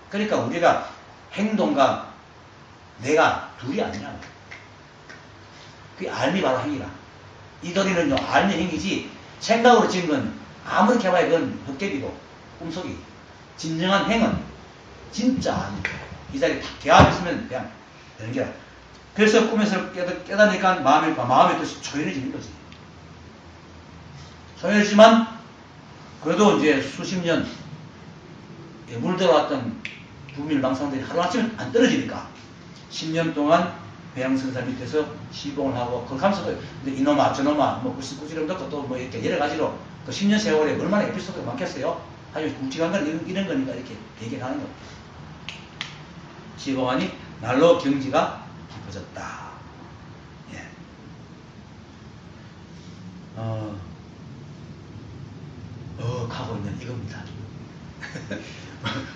A: 그러니까 우리가 행동과 내가 둘이 아니라. 그게 알미 바로 행이라. 이 도리는요, 알미 행이지 생각으로 지은 건 아무리 해봐야 그건 헛개비고 꿈속이. 진정한 행은 진짜 아닙니다. 이 자리에 딱 대합했으면 그냥 되는 게 아니라. 그래서 꿈에서 깨닫으니까 마음의 뜻이 초연해지는 거지. 초연해지지만 그래도 이제 수십 년 물들어왔던 부밀망상들이 하루아침에 안 떨어지니까 10년 동안 배양선사 밑에서 시봉을 하고 그걸 하면서도 이놈아 저놈아 뭐 꾸지람 듣고 또 뭐 이렇게 여러 가지로 그 10년 세월에 얼마나 에피소드가 많겠어요. 아주 굵직한 건 이런 거니까 이렇게 얘기하는 거예요. 시봉하니 날로 경지가 깊어졌다. 예. 하고 있는 이겁니다.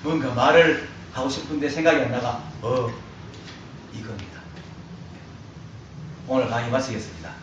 A: 뭔가 말을 하고 싶은데 생각이 안 나가, 이겁니다. 오늘 강의 마치겠습니다.